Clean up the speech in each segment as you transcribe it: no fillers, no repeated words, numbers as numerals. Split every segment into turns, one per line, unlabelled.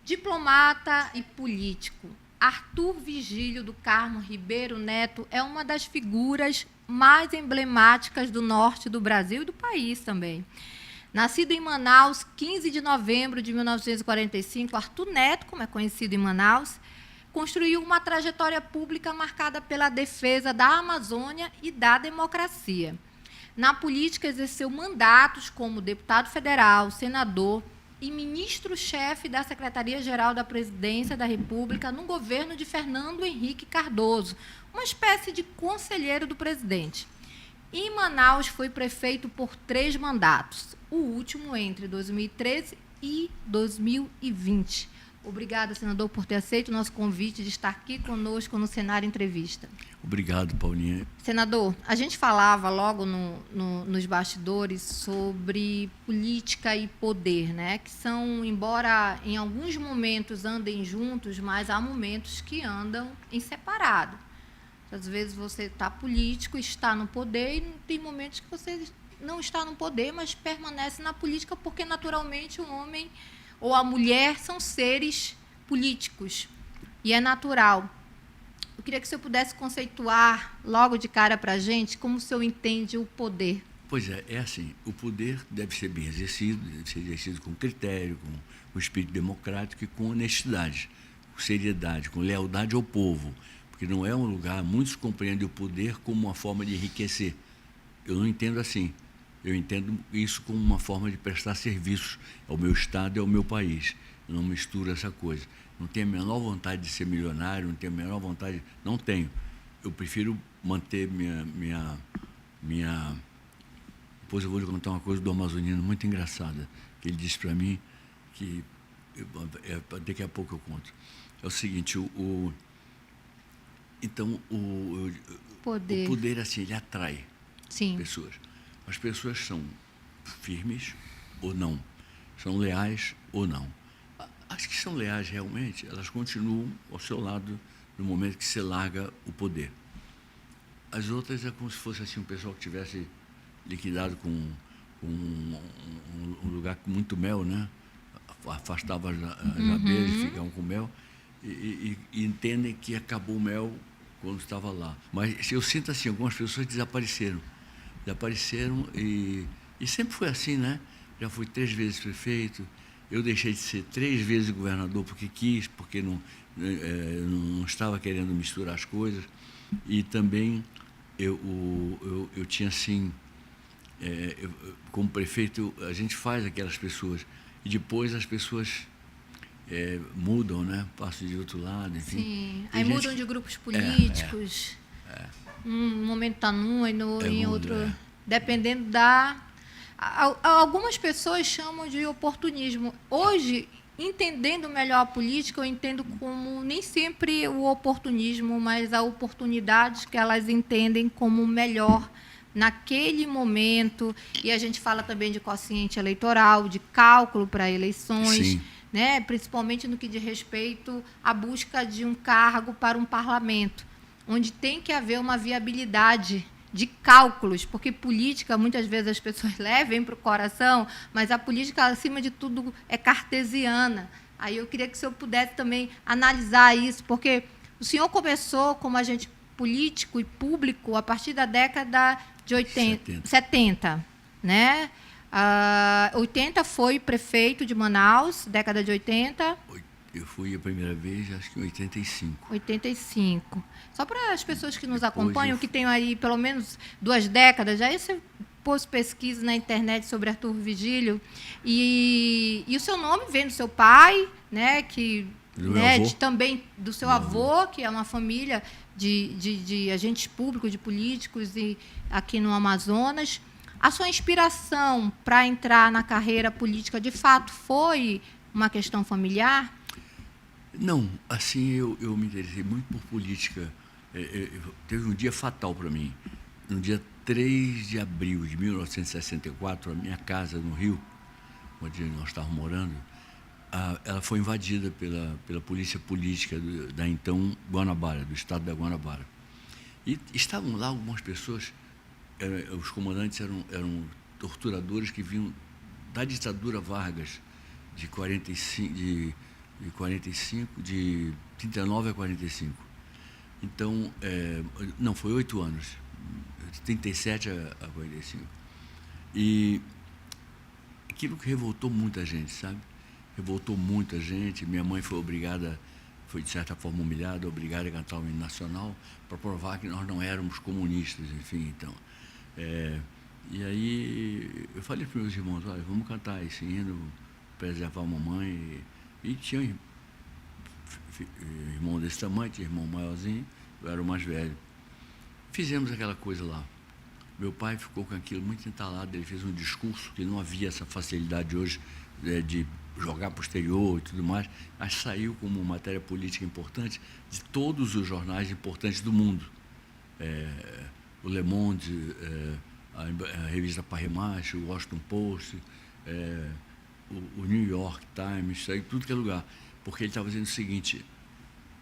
Diplomata e político, Arthur Vigílio do Carmo Ribeiro Neto é uma das figuras mais emblemáticas do norte do Brasil e do país também. Nascido em Manaus, 15 de novembro de 1945, Arthur Neto, como é conhecido em Manaus, construiu uma trajetória pública marcada pela defesa da Amazônia e da democracia. Na política, exerceu mandatos como deputado federal, senador e ministro-chefe da Secretaria-Geral da Presidência da República no governo de Fernando Henrique Cardoso, uma espécie de conselheiro do presidente. Em Manaus, foi prefeito por 3 mandatos, o último entre 2013 e 2020. Obrigada, senador, por ter aceito o nosso convite de estar aqui conosco no Cenário Entrevista.
Obrigado, Paulinha.
Senador, a gente falava logo nos bastidores sobre política e poder, né? Que são, embora em alguns momentos andem juntos, mas há momentos que andam em separado. Às vezes você está político, está no poder, e tem momentos que você não está no poder, mas permanece na política porque, naturalmente, o homem ou a mulher são seres políticos. E é natural. Eu queria que o senhor pudesse conceituar logo de cara para a gente como o senhor entende o poder.
Pois é assim, o poder deve ser bem exercido, deve ser exercido com critério, com espírito democrático e com honestidade, com seriedade, com lealdade ao povo, porque não é um lugar, muitos compreendem o poder como uma forma de enriquecer. Eu não entendo assim. Eu entendo isso como uma forma de prestar serviços ao meu Estado e ao meu país. Eu não misturo essa coisa. Não tenho a menor vontade de ser milionário, não tenho a menor vontade... Não tenho. Eu prefiro manter minha... Depois eu vou lhe contar uma coisa do amazonino muito engraçada, que ele disse para mim, que daqui a pouco eu conto. É o seguinte, então, o poder, assim, ele atrai pessoas. As pessoas são firmes ou não, são leais ou não. As que são leais realmente, elas continuam ao seu lado no momento que você larga o poder. As outras é como se fosse assim, um pessoal que tivesse liquidado com um lugar com muito mel, né? Afastava as abelhas, ficavam com mel, e entendem que acabou o mel quando estava lá. Mas eu sinto assim, algumas pessoas desapareceram e sempre foi assim, né? Já fui 3 vezes prefeito, eu deixei de ser 3 vezes governador porque quis, porque não estava querendo misturar as coisas, e também eu tinha assim, como prefeito, a gente faz aquelas pessoas, e depois as pessoas mudam, né? Passam de outro lado, enfim.
Sim, aí mudam de grupos políticos. Um momento está num e em outro. Dependendo da... Algumas pessoas chamam de oportunismo. Hoje, entendendo melhor a política, eu entendo como nem sempre o oportunismo, mas a oportunidade que elas entendem como melhor naquele momento. E a gente fala também de quociente eleitoral, de cálculo para eleições.
Sim.
Né? Principalmente no que diz respeito à busca de um cargo para um parlamento, onde tem que haver uma viabilidade de cálculos, porque política, muitas vezes as pessoas levam para o coração, mas a política, acima de tudo, é cartesiana. Aí eu queria que o senhor pudesse também analisar isso, porque o senhor começou como agente político e público a partir da década de 70, né? 80 foi prefeito de Manaus, década de 80.
Eu fui a primeira vez, acho que em 85.
85. Só para as pessoas que nos acompanham, que têm aí pelo menos 2 décadas, já você pôs pesquisa na internet sobre Arthur Vigílio, e o seu nome vem do seu pai, né, que, também do seu avô, que é uma família de agentes públicos, de políticos e aqui no Amazonas. A sua inspiração para entrar na carreira política, de fato, foi uma questão familiar?
Não, assim, eu me interessei muito por política. Teve um dia fatal para mim. No dia 3 de abril de 1964, a minha casa no Rio, onde nós estávamos morando, ela foi invadida pela polícia política da então Guanabara, do estado da Guanabara. E estavam lá algumas pessoas, os comandantes eram torturadores que vinham da ditadura Vargas, de 45, de 45, de 39 a 45. Então, não, foi 8 anos, de 37 a 45. E aquilo que revoltou muita gente, sabe? Revoltou muita gente. Minha mãe foi obrigada, foi de certa forma humilhada, obrigada a cantar o hino nacional para provar que nós não éramos comunistas, enfim. Então, e aí eu falei para meus irmãos, olha, vamos cantar esse hino, preservar a mamãe. E tinha irmão desse tamanho, tinha irmão maiorzinho, eu era o mais velho. Fizemos aquela coisa lá. Meu pai ficou com aquilo muito entalado, ele fez um discurso que não havia essa facilidade hoje de jogar para o exterior e tudo mais, mas saiu como matéria política importante de todos os jornais importantes do mundo. O Le Monde, a revista Paris Match, o Washington Post, o New York Times, saiu tudo que é lugar. Porque ele estava dizendo o seguinte,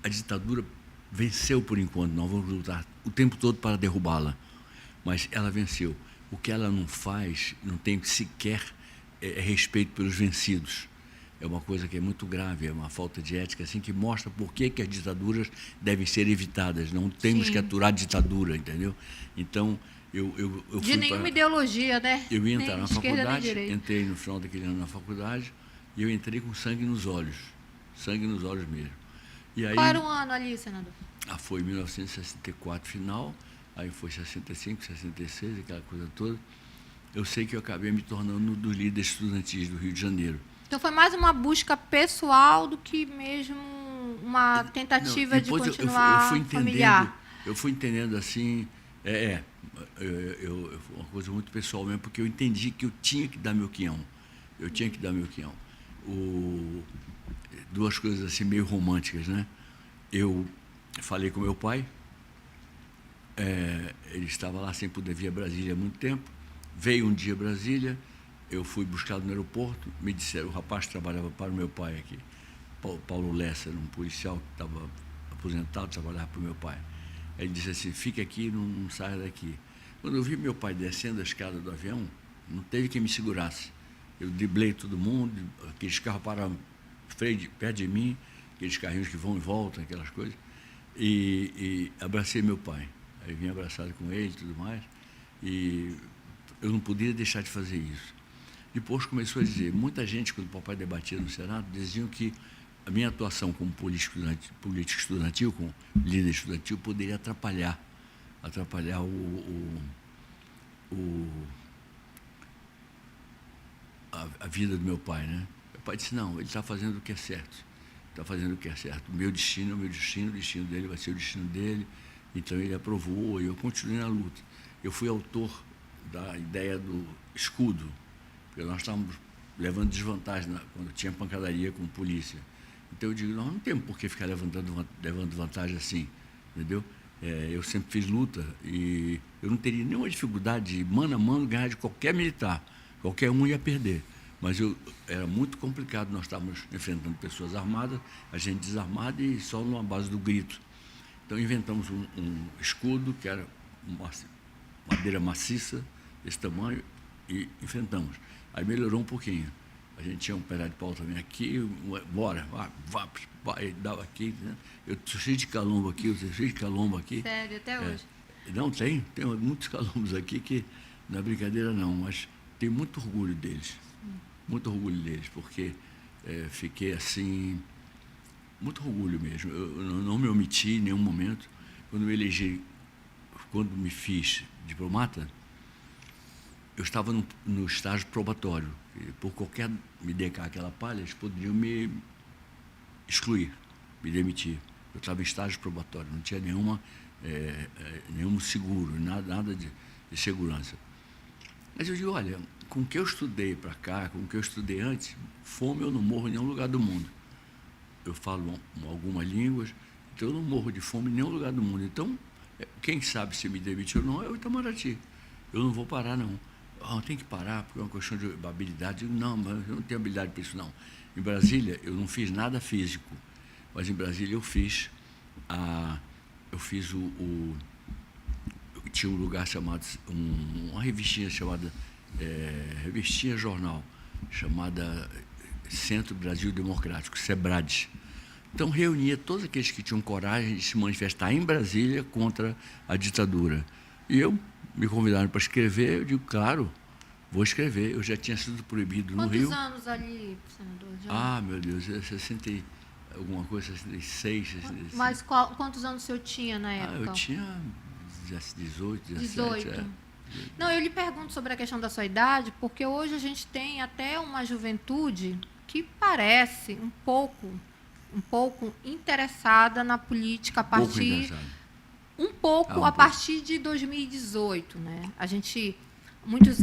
a ditadura venceu por enquanto, nós vamos lutar o tempo todo para derrubá-la, mas ela venceu. O que ela não faz, não tem sequer respeito pelos vencidos. É uma coisa que é muito grave, é uma falta de ética, assim, que mostra por que as ditaduras devem ser evitadas. Não temos que aturar a ditadura, entendeu? Então, eu
de nenhuma ideologia, né?
Eu ia entrar na faculdade,
nem
entrei no final daquele ano na faculdade, e eu entrei com sangue nos olhos mesmo. E aí,
qual era o ano ali, senador?
Foi 1964 final, aí foi 65, 66, aquela coisa toda. Eu sei que eu acabei me tornando um dos líderes estudantis do Rio de Janeiro.
Então foi mais uma busca pessoal do que mesmo uma tentativa de continuar familiar.
Eu fui entendendo assim, uma coisa muito pessoal mesmo, porque eu entendi que eu tinha que dar meu quinhão. Duas coisas assim meio românticas, né? Eu falei com meu pai, ele estava lá sem poder vir a Brasília há muito tempo, veio um dia a Brasília, eu fui buscado no aeroporto, me disseram, o rapaz que trabalhava para o meu pai aqui, Paulo Lessa, era um policial que estava aposentado, trabalhava para o meu pai. Ele disse assim, fica aqui, não saia daqui. Quando eu vi meu pai descendo a escada do avião, não teve quem me segurasse. Eu driblei todo mundo, aqueles carros pararam perto de mim, aqueles carrinhos que vão e voltam, aquelas coisas, e abracei meu pai. Aí vim abraçado com ele e tudo mais, e eu não podia deixar de fazer isso. Depois começou a dizer, muita gente, quando o papai debatia no Senado, diziam que a minha atuação como político estudantil, como líder estudantil, poderia atrapalhar a vida do meu pai, né? Meu pai disse, não, ele está fazendo o que é certo. O meu destino é o meu destino, o destino dele vai ser o destino dele. Então ele aprovou e eu continuei na luta. Eu fui autor da ideia do escudo, porque nós estávamos levando desvantagem quando tinha pancadaria com polícia. Então eu digo, nós não temos por que ficar levando vantagem assim, entendeu? Eu sempre fiz luta e eu não teria nenhuma dificuldade de, mano a mano, ganhar de qualquer militar. Qualquer um ia perder. Mas era muito complicado, nós estávamos enfrentando pessoas armadas, a gente desarmada e só numa base do grito. Então inventamos um escudo, que era uma madeira maciça, desse tamanho, e enfrentamos. Aí melhorou um pouquinho. A gente tinha um pedaço de pau também aqui, bora, vai, dava aqui. Né? Eu sou cheio de calombo aqui,
Sério, até hoje?
Não, tem muitos calombos aqui que não é brincadeira não, mas tenho muito orgulho deles. Muito orgulho deles, porque fiquei assim, muito orgulho mesmo. Eu não me omiti em nenhum momento. Quando me fiz diplomata, eu estava no estágio probatório. E por qualquer me dedicar aquela palha, eles poderiam me excluir, me demitir. Eu estava em estágio probatório, não tinha nenhum seguro, nada de segurança. Mas eu digo, olha, com o que eu estudei para cá, com o que eu estudei antes, fome eu não morro em nenhum lugar do mundo. Eu falo algumas línguas, então eu não morro de fome em nenhum lugar do mundo. Então, quem sabe se me demitir ou não é o Itamaraty. Eu não vou parar, não. Tem que parar, porque é uma questão de habilidade. Eu digo, não, mas eu não tenho habilidade para isso, não. Em Brasília, eu não fiz nada físico, mas em Brasília eu fiz tinha um lugar chamado, uma revistinha chamada, revistinha jornal, chamada Centro Brasil Democrático, SEBRAD. Então, reunia todos aqueles que tinham coragem de se manifestar em Brasília contra a ditadura. E me convidaram para escrever, eu digo, claro, vou escrever. Eu já tinha sido proibido no Rio.
Quantos anos ali, senador?
Meu Deus, 60 alguma coisa, 66, 66.
Mas quantos anos o senhor tinha na época?
Eu tinha 18, 17.
18. Não, eu lhe pergunto sobre a questão da sua idade, porque hoje a gente tem até uma juventude que parece um pouco interessada na política a partir a partir de 2018, né? Muitos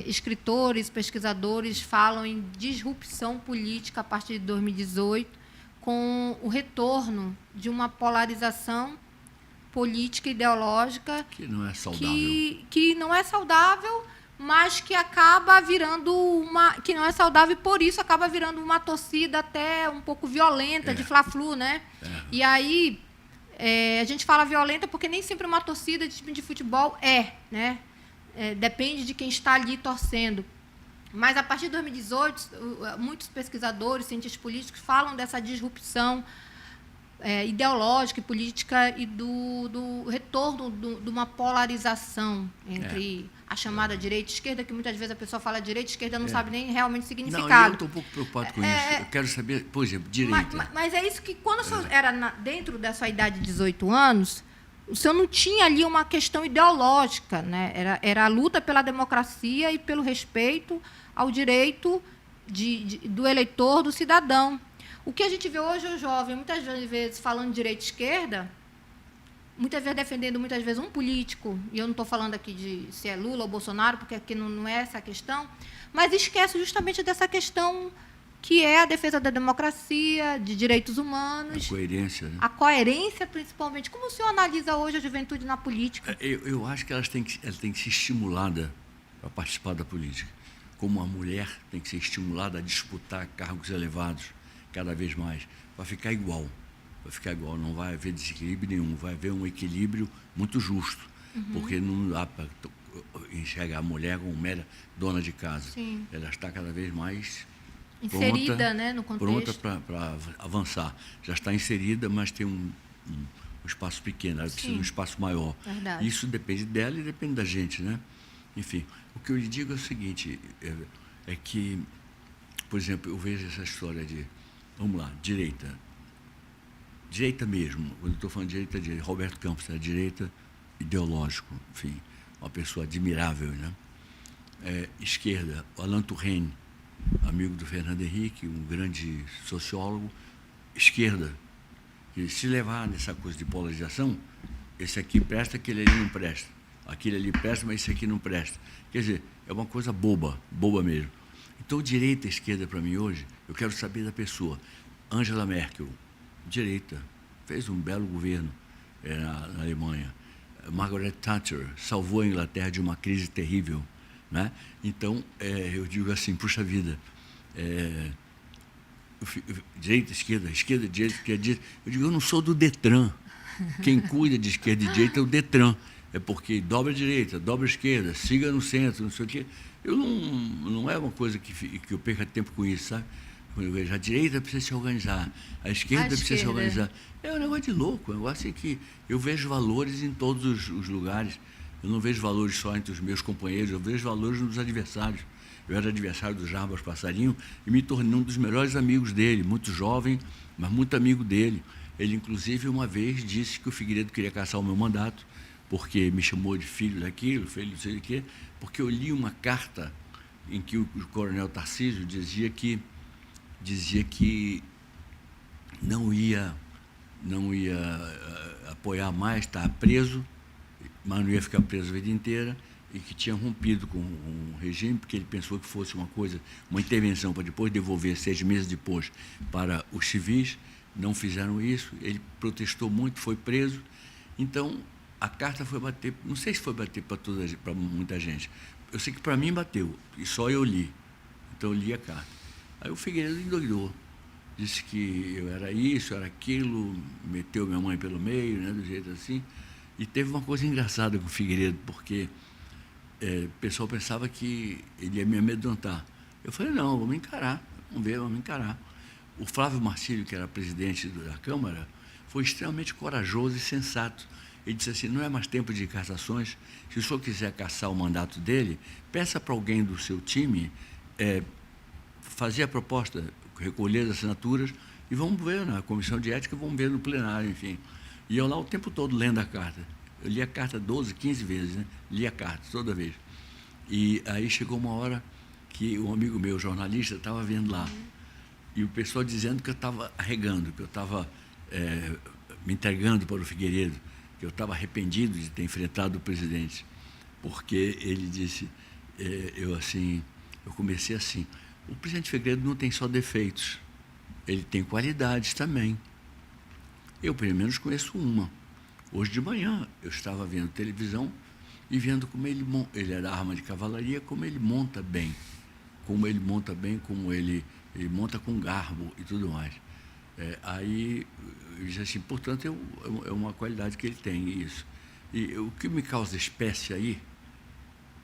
escritores, pesquisadores falam em disrupção política a partir de 2018, com o retorno de uma polarização política ideológica
que não é saudável,
que não é saudável, mas que acaba virando que não é saudável e por isso acaba virando uma torcida até um pouco violenta de Fla-Flu, né? E aí a gente fala violenta porque nem sempre uma torcida de time de futebol né? Depende de quem está ali torcendo. Mas a partir de 2018, muitos pesquisadores, cientistas políticos falam dessa disrupção ideológica e política e do retorno de uma polarização entre a chamada direita e esquerda, que muitas vezes a pessoa fala direita e esquerda não sabe nem realmente o significado.
Não, eu estou um pouco preocupado com isso. Eu quero saber, por exemplo, direita.
Mas é isso que, quando o senhor era dentro da sua idade de 18 anos, o senhor não tinha ali uma questão ideológica, né? Era a luta pela democracia e pelo respeito ao direito do eleitor, do cidadão. O que a gente vê hoje, o jovem, muitas vezes falando de direita e esquerda, muitas vezes defendendo um político, e eu não estou falando aqui de se é Lula ou Bolsonaro, porque aqui não é essa a questão, mas esquece justamente dessa questão que é a defesa da democracia, de direitos humanos.
A coerência, né?
A coerência, principalmente. Como o senhor analisa hoje a juventude na política?
Eu acho que ela tem que ser estimulada para participar da política. Como a mulher tem que ser estimulada a disputar cargos elevados cada vez mais, para ficar igual. Não vai haver desequilíbrio nenhum, vai haver um equilíbrio muito justo, porque não dá para enxergar a mulher como mera dona de casa.
Sim.
Ela está cada vez mais
inserida,
pronta,
né, no contexto.
Pronta para avançar. Já está inserida, mas tem um espaço pequeno, ela precisa de um espaço maior.
Verdade.
Isso depende dela e depende da gente, né? Enfim, o que eu lhe digo é o seguinte, é que, por exemplo, eu vejo essa história de, vamos lá, direita mesmo, quando eu estou falando de direita, Roberto Campos era direita ideológico, enfim, uma pessoa admirável, né? Esquerda, Alain Touraine, amigo do Fernando Henrique, um grande sociólogo, esquerda, que se levar nessa coisa de polarização, esse aqui presta, aquele ali não presta, aquele ali presta, mas esse aqui não presta. Quer dizer, é uma coisa boba mesmo. Então, direita e esquerda, para mim, hoje, eu quero saber da pessoa. Angela Merkel, direita, fez um belo governo na Alemanha. Margaret Thatcher salvou a Inglaterra de uma crise terrível, né? Então, eu digo assim, puxa vida, direita, esquerda, direita, esquerda. Eu digo, eu não sou do Detran. Quem cuida de esquerda e direita é o Detran. É porque dobra a direita, dobra a esquerda, siga no centro, não sei o quê. Eu não é uma coisa que eu perca tempo com isso, sabe? Quando eu vejo, a direita precisa se organizar, a esquerda precisa se organizar. É um negócio de louco, é um negócio que eu vejo valores em todos os lugares. Eu não vejo valores só entre os meus companheiros, eu vejo valores nos adversários. Eu era adversário do Jarbas Passarinho e me tornei um dos melhores amigos dele, muito jovem, mas muito amigo dele. Ele, inclusive, uma vez disse que o Figueiredo queria caçar o meu mandato, porque me chamou de filho daquilo, filho não sei o quê, porque eu li uma carta em que o coronel Tarcísio dizia que não ia apoiar mais, estava preso, mas não ia ficar preso a vida inteira, e que tinha rompido com o regime, porque ele pensou que fosse uma intervenção para depois devolver 6 meses depois para os civis. Não fizeram isso, ele protestou muito, foi preso. Então, a carta foi bater, não sei se foi bater para muita gente, eu sei que para mim bateu, e só eu li. Então, eu li a carta. Aí o Figueiredo endoidou, disse que eu era isso, era aquilo, meteu minha mãe pelo meio, né, do jeito assim. E teve uma coisa engraçada com o Figueiredo, porque o pessoal pensava que ele ia me amedrontar. Eu falei, não, vamos encarar. vamos encarar. O Flávio Marcílio, que era presidente da Câmara, foi extremamente corajoso e sensato. Ele disse assim, não é mais tempo de cassações, se o senhor quiser cassar o mandato dele, peça para alguém do seu time fazer a proposta, recolher as assinaturas, e vamos ver na comissão de ética, vamos ver no plenário, enfim. E eu lá o tempo todo lendo a carta. Eu li a carta 12, 15 vezes, né? Li a carta toda vez. E aí chegou uma hora que um amigo meu, jornalista, estava vendo lá. E o pessoal dizendo que eu estava arregando, que eu estava me entregando para o Figueiredo, que eu estava arrependido de ter enfrentado o presidente. Porque ele disse, eu comecei assim, o presidente Figueiredo não tem só defeitos, ele tem qualidades também. Eu, pelo menos, conheço uma. Hoje de manhã, eu estava vendo televisão e vendo como ele era arma de cavalaria, como ele monta bem, como ele monta com garbo e tudo mais. Aí, eu disse assim, portanto, é uma qualidade que ele tem, isso. E o que me causa espécie aí,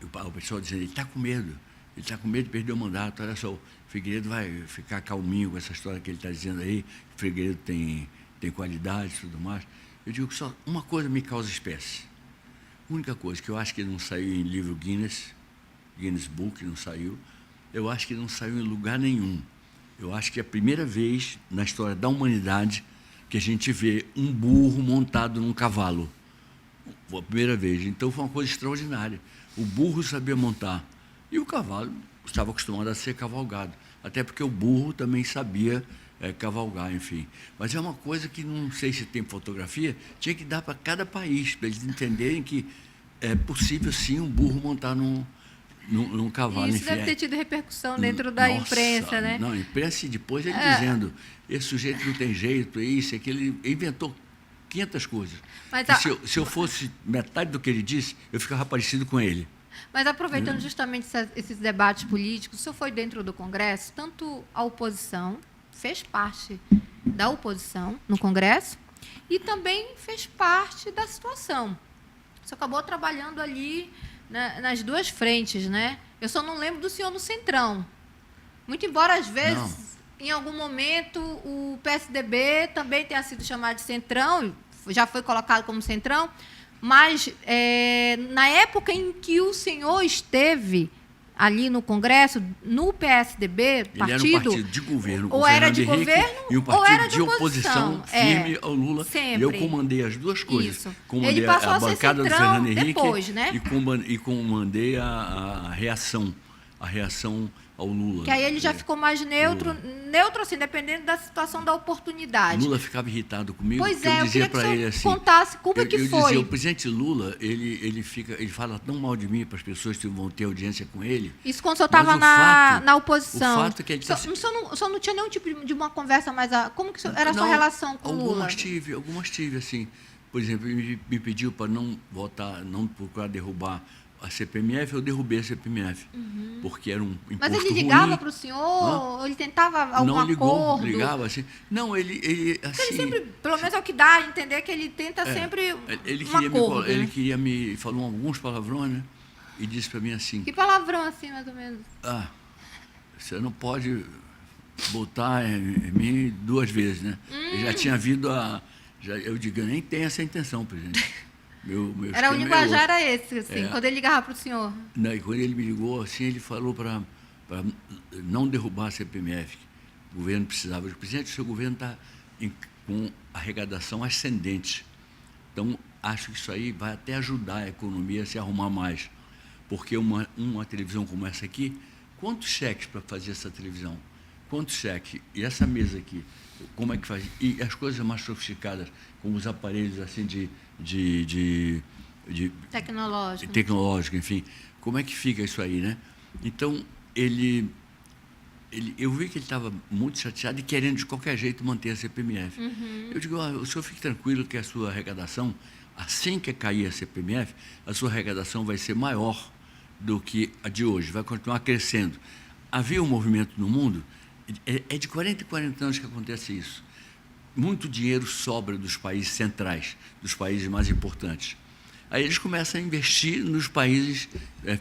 o pessoal dizendo, ele está com medo de perder o mandato, olha só, o Figueiredo vai ficar calminho com essa história que ele está dizendo aí, o Figueiredo tem qualidade e tudo mais. Eu digo que só uma coisa me causa espécie. A única coisa que eu acho que não saiu em livro Guinness Book, não saiu, eu acho que não saiu em lugar nenhum. Eu acho que é a primeira vez na história da humanidade que a gente vê um burro montado num cavalo. Foi a primeira vez. Então foi uma coisa extraordinária. O burro sabia montar e o cavalo estava acostumado a ser cavalgado. Até porque o burro também sabia cavalgar, enfim. Mas é uma coisa que, não sei se tem fotografia, tinha que dar para cada país, para eles entenderem que é possível, sim, um burro montar num cavalo.
Isso
enfim,
deve ter tido repercussão dentro da imprensa, né?
Não, a imprensa, e depois ele dizendo, esse sujeito não tem jeito, isso, aquilo, ele inventou 500 coisas. Mas se eu fosse metade do que ele disse, eu ficava parecido com ele.
Mas aproveitando justamente esses debates políticos, o senhor foi dentro do Congresso, tanto a oposição, fez parte da oposição no Congresso, e também fez parte da situação. O senhor acabou trabalhando ali nas duas frentes, né? Eu só não lembro do senhor no Centrão. Muito embora, às vezes, em algum momento, o PSDB também tenha sido chamado de Centrão, já foi colocado como Centrão, mas na época em que o senhor esteve ali no Congresso, no PSDB, partido... Ele era um partido
de governo,
ou era de governo,
e um partido de oposição firme ao Lula.
Sempre.
E eu comandei as duas coisas.
Isso.
Comandei
ele passou
a bancada do Fernando Henrique
depois, né?
e comandei a reação ao Lula.
Que aí ele já ficou mais neutro assim, dependendo da situação da oportunidade.
Lula ficava irritado comigo,
pois
porque eu dizia para ele assim...
contasse como é que foi.
Eu dizia, o presidente Lula, ele fala tão mal de mim para as pessoas que vão ter audiência com ele.
Isso quando o senhor estava na oposição.
O fato é que ele...
O senhor não tinha nenhum tipo de uma conversa mais... Como que era a sua relação com o Lula?
Algumas tive, assim. Por exemplo, ele me pediu para não votar, não procurar derrubar a CPMF, eu derrubei a CPMF, porque era um imposto ruim.
Mas ele ligava para o senhor? Ou ele tentava algum acordo?
Não, ligava assim. Não, ele assim...
Ele sempre, pelo menos é o que dá a entender, que ele tenta sempre acordo.
Ele queria me... Falou alguns palavrões, né? E disse para mim assim...
Que palavrão, assim, mais ou menos?
Você não pode botar em mim 2 vezes, né? Eu já tinha havido eu digo, eu nem tenho essa intenção, presidente.
Era o linguajar era esse, assim, quando ele ligava para o senhor.
Não, e quando ele me ligou, assim, ele falou para não derrubar a CPMF. O governo precisava. Eu disse, presidente, o seu governo está com arrecadação ascendente. Então, acho que isso aí vai até ajudar a economia a se arrumar mais. Porque uma televisão como essa aqui, quantos cheques para fazer essa televisão? Quantos cheques? E essa mesa aqui, como é que faz? E as coisas mais sofisticadas, como os aparelhos assim de tecnológico, enfim. Como é que fica isso aí, né? Então, eu vi que ele estava muito chateado e querendo, de qualquer jeito, manter a CPMF. Eu digo, o senhor fique tranquilo que a sua arrecadação, assim que cair a CPMF, a sua arrecadação vai ser maior do que a de hoje, vai continuar crescendo. Havia um movimento no mundo, é de 40 anos que acontece isso. Muito dinheiro sobra dos países centrais, dos países mais importantes. Aí eles começam a investir nos países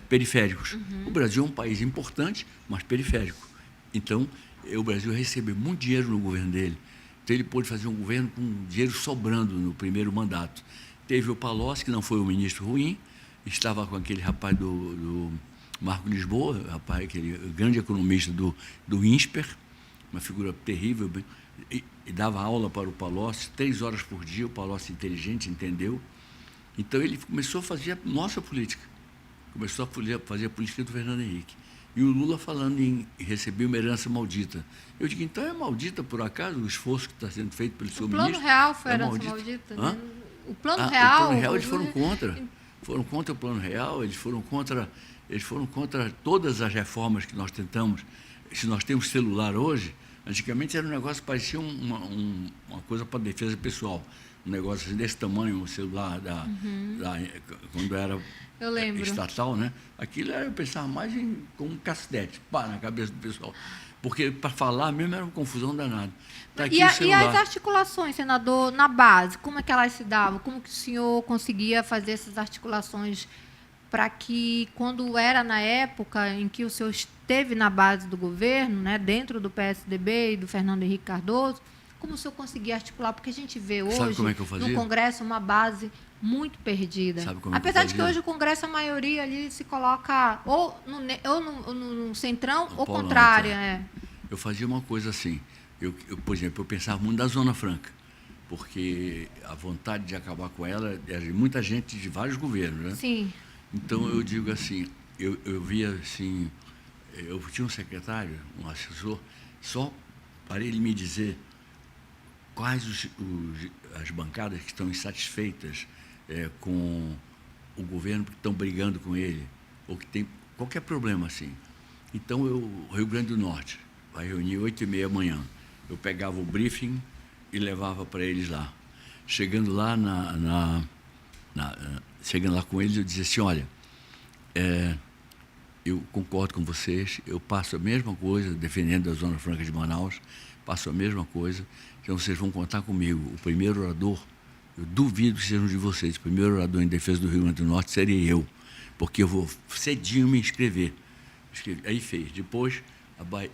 periféricos. O Brasil é um país importante, mas periférico. Então, o Brasil recebeu muito dinheiro no governo dele. Então, ele pôde fazer um governo com dinheiro sobrando no primeiro mandato. Teve o Palocci, que não foi um ministro ruim, estava com aquele rapaz do Marco Lisboa, rapaz, aquele grande economista do INSPER, uma figura terrível, e dava aula para o Palocci, 3 horas por dia, o Palocci inteligente, entendeu? Então, ele começou a fazer a nossa política, começou a fazer a política do Fernando Henrique. E o Lula falando em receber uma herança maldita. Eu digo, então é maldita, por acaso, o esforço que está sendo feito pelo seu ministro?
O Plano Real foi herança maldita, né? O Plano Real...
O Plano Real, eles foram contra. Foram contra o Plano Real, eles foram contra todas as reformas que nós tentamos. Se nós temos celular hoje, antigamente era um negócio que parecia uma coisa para defesa pessoal. Um negócio assim, desse tamanho, um celular quando era estatal, né? Aquilo eu pensava mais com um cacete, pá, na cabeça do pessoal. Porque para falar mesmo era uma confusão danada. Tá aqui
e as articulações, senador, na base, como é que elas se davam? Como que o senhor conseguia fazer essas articulações para que, quando era na época em que o senhor esteve na base do governo, né, dentro do PSDB e do Fernando Henrique Cardoso, como o senhor conseguia articular? Porque a gente vê hoje, no Congresso, uma base muito perdida. Apesar de que hoje o Congresso, a maioria ali se coloca ou no centrão ou contrária.
Eu fazia uma coisa assim. Por exemplo, eu pensava muito da Zona Franca, porque a vontade de acabar com ela era de muita gente de vários governos, né?
Sim.
Então, eu digo assim, eu via assim, eu tinha um secretário, um assessor, só para ele me dizer quais as bancadas que estão insatisfeitas com o governo, que estão brigando com ele, ou que tem qualquer problema assim. Então, Rio Grande do Norte, vai reunir 8h30 da manhã. Eu pegava o briefing e levava para eles lá. Chegando lá chegando lá com eles, eu dizia assim, olha, eu concordo com vocês, eu passo a mesma coisa, defendendo a Zona Franca de Manaus, passo a mesma coisa, então vocês vão contar comigo. O primeiro orador, eu duvido que seja um de vocês, o primeiro orador em defesa do Rio Grande do Norte seria eu, porque eu vou cedinho me inscrever. Aí fez. Depois,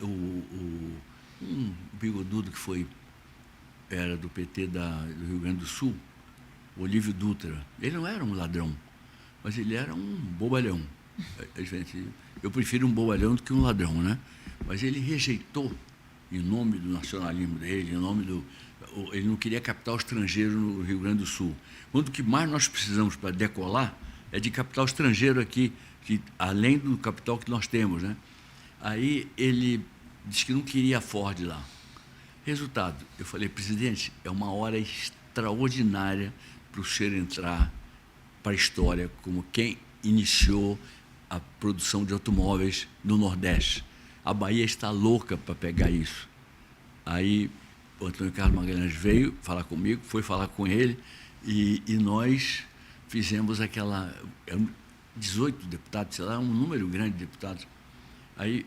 um bigodudo que era do PT do Rio Grande do Sul, Olívio Dutra, ele não era um ladrão, mas ele era um bobalhão. Eu prefiro um bobalhão do que um ladrão, né? Mas ele rejeitou, em nome do nacionalismo dele, ele não queria capital estrangeiro no Rio Grande do Sul. Quando o que mais nós precisamos para decolar é de capital estrangeiro aqui, além do capital que nós temos, né? Aí ele disse que não queria a Ford lá. Resultado, eu falei, presidente, é uma hora extraordinária para o senhor entrar para a história como quem iniciou a produção de automóveis no Nordeste. A Bahia está louca para pegar isso. Aí o Antônio Carlos Magalhães veio falar comigo, foi falar com ele, e nós fizemos 18 deputados, sei lá, um número grande de deputados. Aí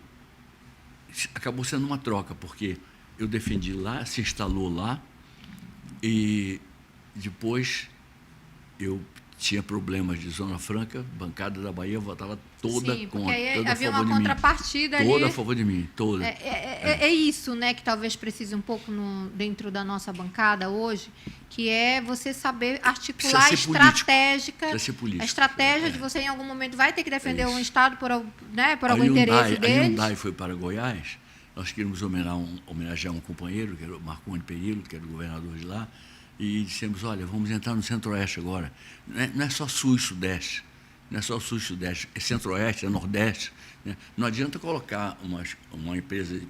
acabou sendo uma troca, porque eu defendi lá, se instalou lá, e depois eu tinha problemas de Zona Franca, bancada da Bahia votava toda
Sim,
contra,
porque aí
toda
havia
a favor
uma
de
contrapartida
mim.
ali.
Toda a favor de mim, toda.
É isso, né, que talvez precise um pouco dentro da nossa bancada hoje, que é você saber articular a estratégia de você, em algum momento, vai ter que defender um Estado por algum interesse deles.
A Hyundai foi para Goiás, nós queríamos homenagear um companheiro, que era o Marconi Perillo, que era o governador de lá, e dissemos, olha, vamos entrar no Centro-Oeste agora. Não é só Sul e Sudeste, não é só Sul e Sudeste, é Centro-Oeste, é Nordeste. Né? Não adianta colocar uma empresa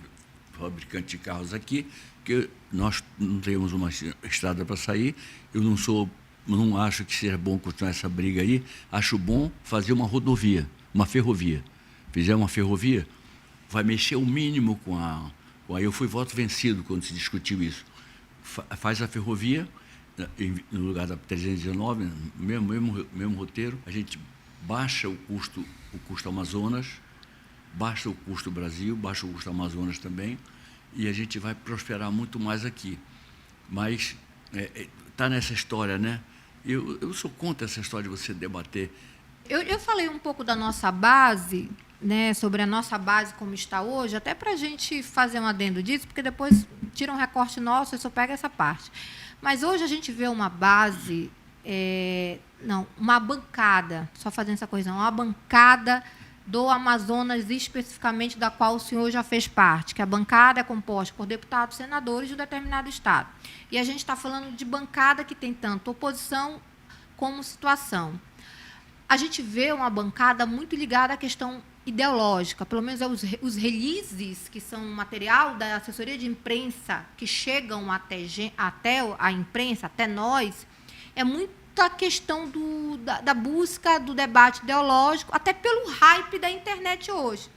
fabricante de carros aqui, porque nós não temos uma estrada para sair. Eu não acho que seja bom continuar essa briga aí. Acho bom fazer uma rodovia, uma ferrovia. Fizer uma ferrovia, vai mexer o mínimo com a... Eu fui voto vencido quando se discutiu isso. Faz a ferrovia, no lugar da 319, mesmo roteiro, a gente baixa o custo Amazonas, baixa o custo Brasil, baixa o custo Amazonas também, e a gente vai prosperar muito mais aqui. Mas está nessa história, né? Eu sou contra essa história de você debater.
Eu falei um pouco da nossa base, né, sobre a nossa base como está hoje, até para a gente fazer um adendo disso, porque depois tira um recorte nosso e só pega essa parte. Mas hoje a gente vê uma base, uma bancada, só fazendo essa coisa, uma bancada do Amazonas, especificamente da qual o senhor já fez parte, que a bancada é composta por deputados, senadores de um determinado estado. E a gente está falando de bancada que tem tanto oposição como situação. A gente vê uma bancada muito ligada à questão ideológica, pelo menos os releases, que são material da assessoria de imprensa, que chegam até a imprensa, até nós, é muito a questão da busca do debate ideológico, até pelo hype da internet hoje.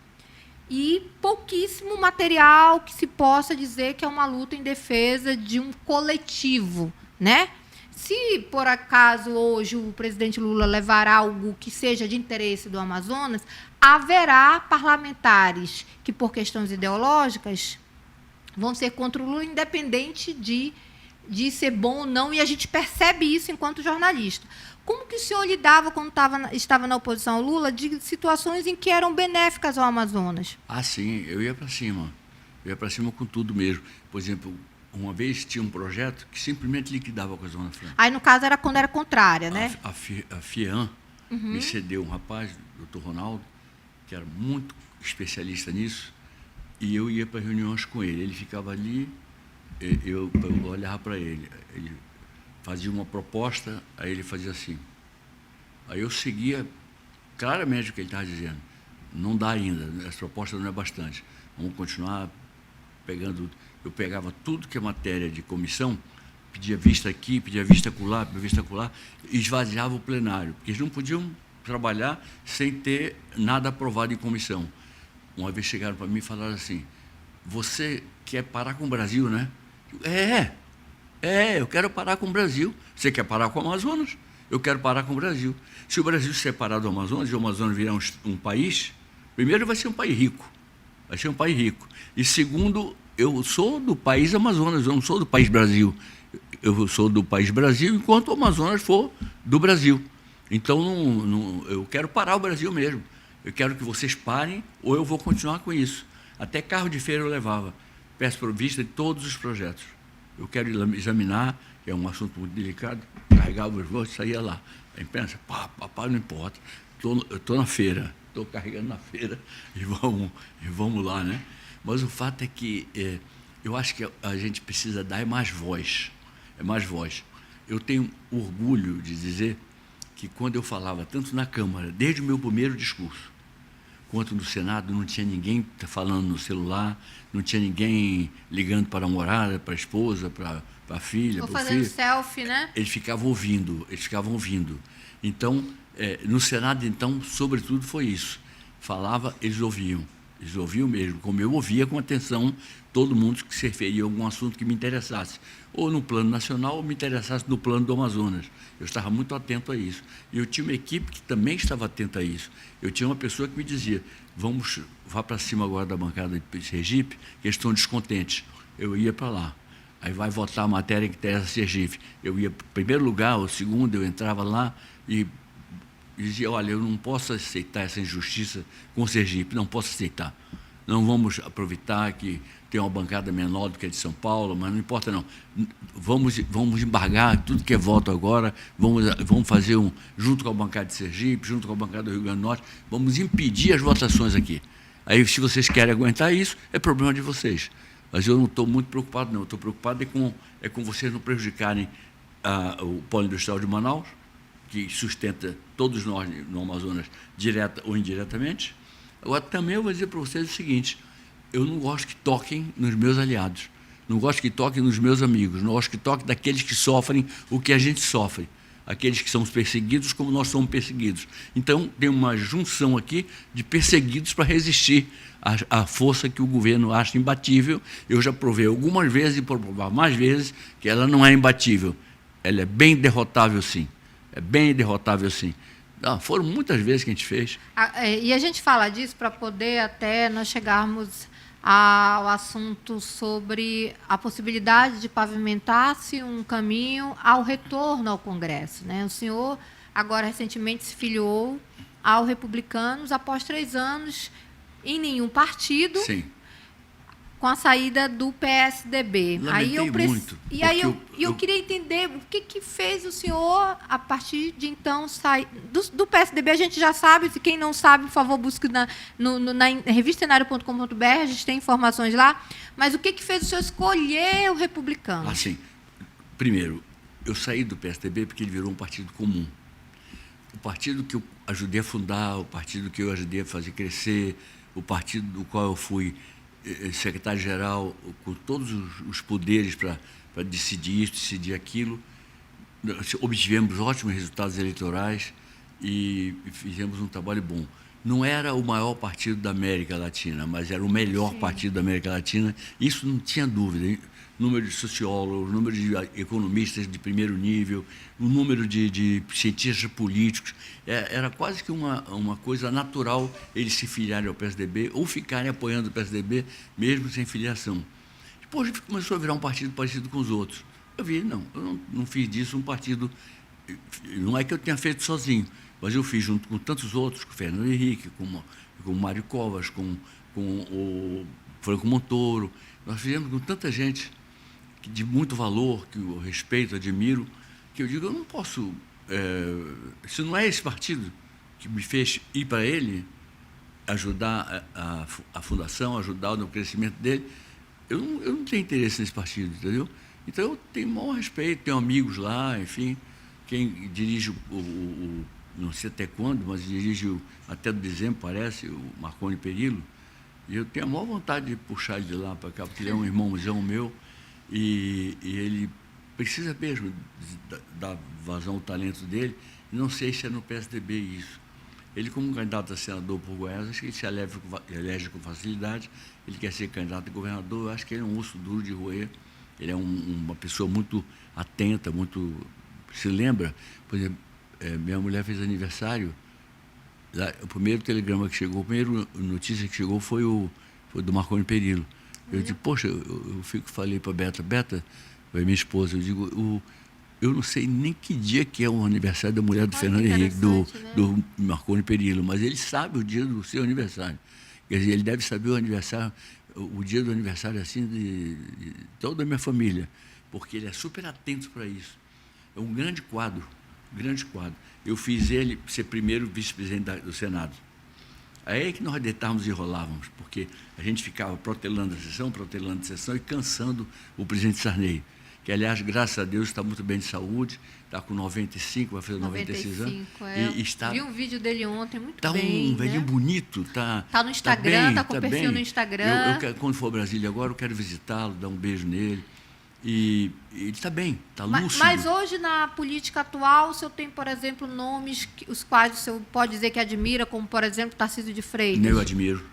E pouquíssimo material que se possa dizer que é uma luta em defesa de um coletivo, né? Se, por acaso, hoje o presidente Lula levar algo que seja de interesse do Amazonas, haverá parlamentares que, por questões ideológicas, vão ser contra o Lula, independente de ser bom ou não, e a gente percebe isso enquanto jornalista. Como que o senhor lidava, quando estava na oposição ao Lula, de situações em que eram benéficas ao Amazonas?
Ah, sim, eu ia para cima. Eu ia para cima com tudo mesmo. Por exemplo, uma vez tinha um projeto que simplesmente liquidava com a Zona Franca.
Aí, no caso, era quando era contrária, né?
A FIAN me cedeu um rapaz, o Dr. Ronaldo, que era muito especialista nisso, e eu ia para reuniões com ele. Ele ficava ali, eu olhava para ele. Ele fazia uma proposta, aí ele fazia assim. Aí eu seguia claramente o que ele estava dizendo. Não dá ainda, essa proposta não é bastante. Vamos continuar pegando. Eu pegava tudo que é matéria de comissão, pedia vista aqui, pedia vista acolá, e esvaziava o plenário, porque eles não podiam trabalhar sem ter nada aprovado em comissão. Uma vez chegaram para mim e falaram assim: você quer parar com o Brasil, né? Eu quero parar com o Brasil. Você quer parar com o Amazonas? Eu quero parar com o Brasil. Se o Brasil se separar do Amazonas e o Amazonas virar um país, primeiro vai ser um país rico. Vai ser um país rico. E segundo, eu sou do país Amazonas, eu não sou do país Brasil. Eu sou do país Brasil enquanto o Amazonas for do Brasil. Então, eu quero parar o Brasil mesmo. Eu quero que vocês parem ou eu vou continuar com isso. Até carro de feira eu levava. Peço por vista de todos os projetos. Eu quero examinar, que é um assunto muito delicado, carregava os votos e saía lá. A imprensa, papai, não importa, eu estou na feira, estou carregando na feira e vamos lá, né? Mas o fato é que eu acho que a gente precisa dar mais voz. É mais voz. Eu tenho orgulho de dizer que quando eu falava, tanto na Câmara, desde o meu primeiro discurso, quanto no Senado, não tinha ninguém falando no celular, não tinha ninguém ligando para a namorada, para a esposa, para a filha, para o filho.
Ou fazendo selfie, né?
Eles ficavam ouvindo. Então, no Senado, então, sobretudo, foi isso. Falava, eles ouviam mesmo, como eu ouvia com atenção todo mundo que se referia a algum assunto que me interessasse, ou no plano nacional, ou me interessasse no plano do Amazonas. Eu estava muito atento a isso. E eu tinha uma equipe que também estava atenta a isso. Eu tinha uma pessoa que me dizia: vá para cima agora da bancada de Sergipe, que eles estão descontentes. Eu ia para lá. Aí vai votar a matéria que interessa Sergipe. Eu ia para o primeiro lugar, ou segundo, eu entrava lá e dizia: olha, eu não posso aceitar essa injustiça com Sergipe, não posso aceitar. Não vamos aproveitar que tem uma bancada menor do que a de São Paulo, mas não importa não. Vamos embargar tudo que é voto agora, vamos fazer junto com a bancada de Sergipe, junto com a bancada do Rio Grande do Norte, vamos impedir as votações aqui. Aí, se vocês querem aguentar isso, é problema de vocês. Mas eu não estou muito preocupado, não. Estou preocupado com vocês não prejudicarem o polo industrial de Manaus, que sustenta todos nós no Amazonas, direta ou indiretamente. Agora, também eu vou dizer para vocês o seguinte: eu não gosto que toquem nos meus aliados, não gosto que toquem nos meus amigos, não gosto que toquem daqueles que sofrem o que a gente sofre, aqueles que são perseguidos como nós somos perseguidos. Então, tem uma junção aqui de perseguidos para resistir à força que o governo acha imbatível. Eu já provei algumas vezes e vou provar mais vezes que ela não é imbatível. Ela é bem derrotável, sim. É bem derrotável, sim. Foram muitas vezes que a gente fez.
E a gente fala disso para poder até nós chegarmos ao assunto sobre a possibilidade de pavimentar-se um caminho ao retorno ao Congresso, né? O senhor, agora, recentemente se filiou ao Republicanos após 3 anos em nenhum partido.
Sim.
Com a saída do PSDB.
Muito.
E aí eu queria entender o que fez o senhor, a partir de então, sair... Do PSDB a gente já sabe, se quem não sabe, por favor, busque na revistacenário.com.br, a gente tem informações lá. Mas o que fez o senhor escolher o Republicano?
Assim, primeiro, eu saí do PSDB porque ele virou um partido comum. O partido que eu ajudei a fundar, o partido que eu ajudei a fazer crescer, o partido do qual eu fui secretário-geral, com todos os poderes para decidir isso, decidir aquilo. Obtivemos ótimos resultados eleitorais e fizemos um trabalho bom. Não era o maior partido da América Latina, mas era o melhor partido da América Latina. Isso não tinha dúvida. O número de sociólogos, o número de economistas de primeiro nível, o número de cientistas políticos. Era quase que uma coisa natural eles se filiarem ao PSDB ou ficarem apoiando o PSDB, mesmo sem filiação. Depois começou a virar um partido parecido com os outros. Eu não fiz disso um partido. Não é que eu tenha feito sozinho, mas eu fiz junto com tantos outros, com o Fernando Henrique, com o Mário Covas, com o Franco Montoro. Nós fizemos com tanta gente de muito valor, que eu respeito, admiro, que eu digo, eu não posso... se não é esse partido que me fez ir para ele, ajudar a fundação, ajudar no crescimento dele, eu não tenho interesse nesse partido, entendeu? Então, eu tenho o maior respeito, tenho amigos lá, enfim, quem dirige não sei até quando, mas dirige até dezembro, parece, o Marconi Perillo, e eu tenho a maior vontade de puxar ele de lá para cá, porque ele é um irmãozão meu, e ele precisa mesmo dar vazão ao talento dele. Não sei se é no PSDB isso. Ele, como candidato a senador por Goiás, acho que ele se elege com facilidade. Ele quer ser candidato a governador. Eu acho que ele é um osso duro de roer. Ele é uma pessoa muito atenta, muito... Se lembra? Por exemplo, minha mulher fez aniversário. O primeiro telegrama que chegou, a primeira notícia que chegou foi do Marconi Perillo. Eu digo, poxa, falei para a Beta, minha esposa, eu digo, eu não sei nem que dia que é o aniversário da mulher do Fernando Henrique, do Marconi Perillo, mas ele sabe o dia do seu aniversário. Quer dizer, ele deve saber o dia do aniversário assim de toda a minha família, porque ele é super atento para isso. É um grande quadro. Eu fiz ele ser primeiro vice-presidente do Senado. Aí é que nós deitávamos e rolávamos, porque a gente ficava protelando a sessão e cansando o presidente Sarney, que, aliás, graças a Deus, está muito bem de saúde, está com 95, vai fazer 96 anos.
Vi um vídeo dele ontem, muito bem.
Está um velhinho bonito. Está
no Instagram, está com o perfil no Instagram.
Quando for ao Brasília agora, eu quero visitá-lo, dar um beijo nele. E ele está bem, está lúcido.
Mas hoje, na política atual, o senhor tem, por exemplo, nomes os quais o senhor pode dizer que admira, como, por exemplo, Tarcísio de Freitas?
Eu admiro.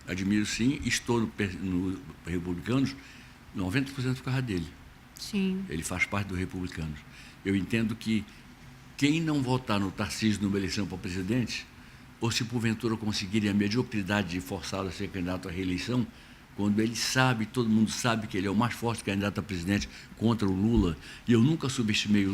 Admiro, sim. Estou no Republicanos 90% por causa dele.
Sim.
Ele faz parte do Republicanos. Eu entendo que quem não votar no Tarcísio numa eleição para presidente, ou se porventura conseguirem a mediocridade de forçá-lo a ser candidato à reeleição, quando ele sabe, todo mundo sabe que ele é o mais forte candidato a presidente contra o Lula, e eu nunca subestimei o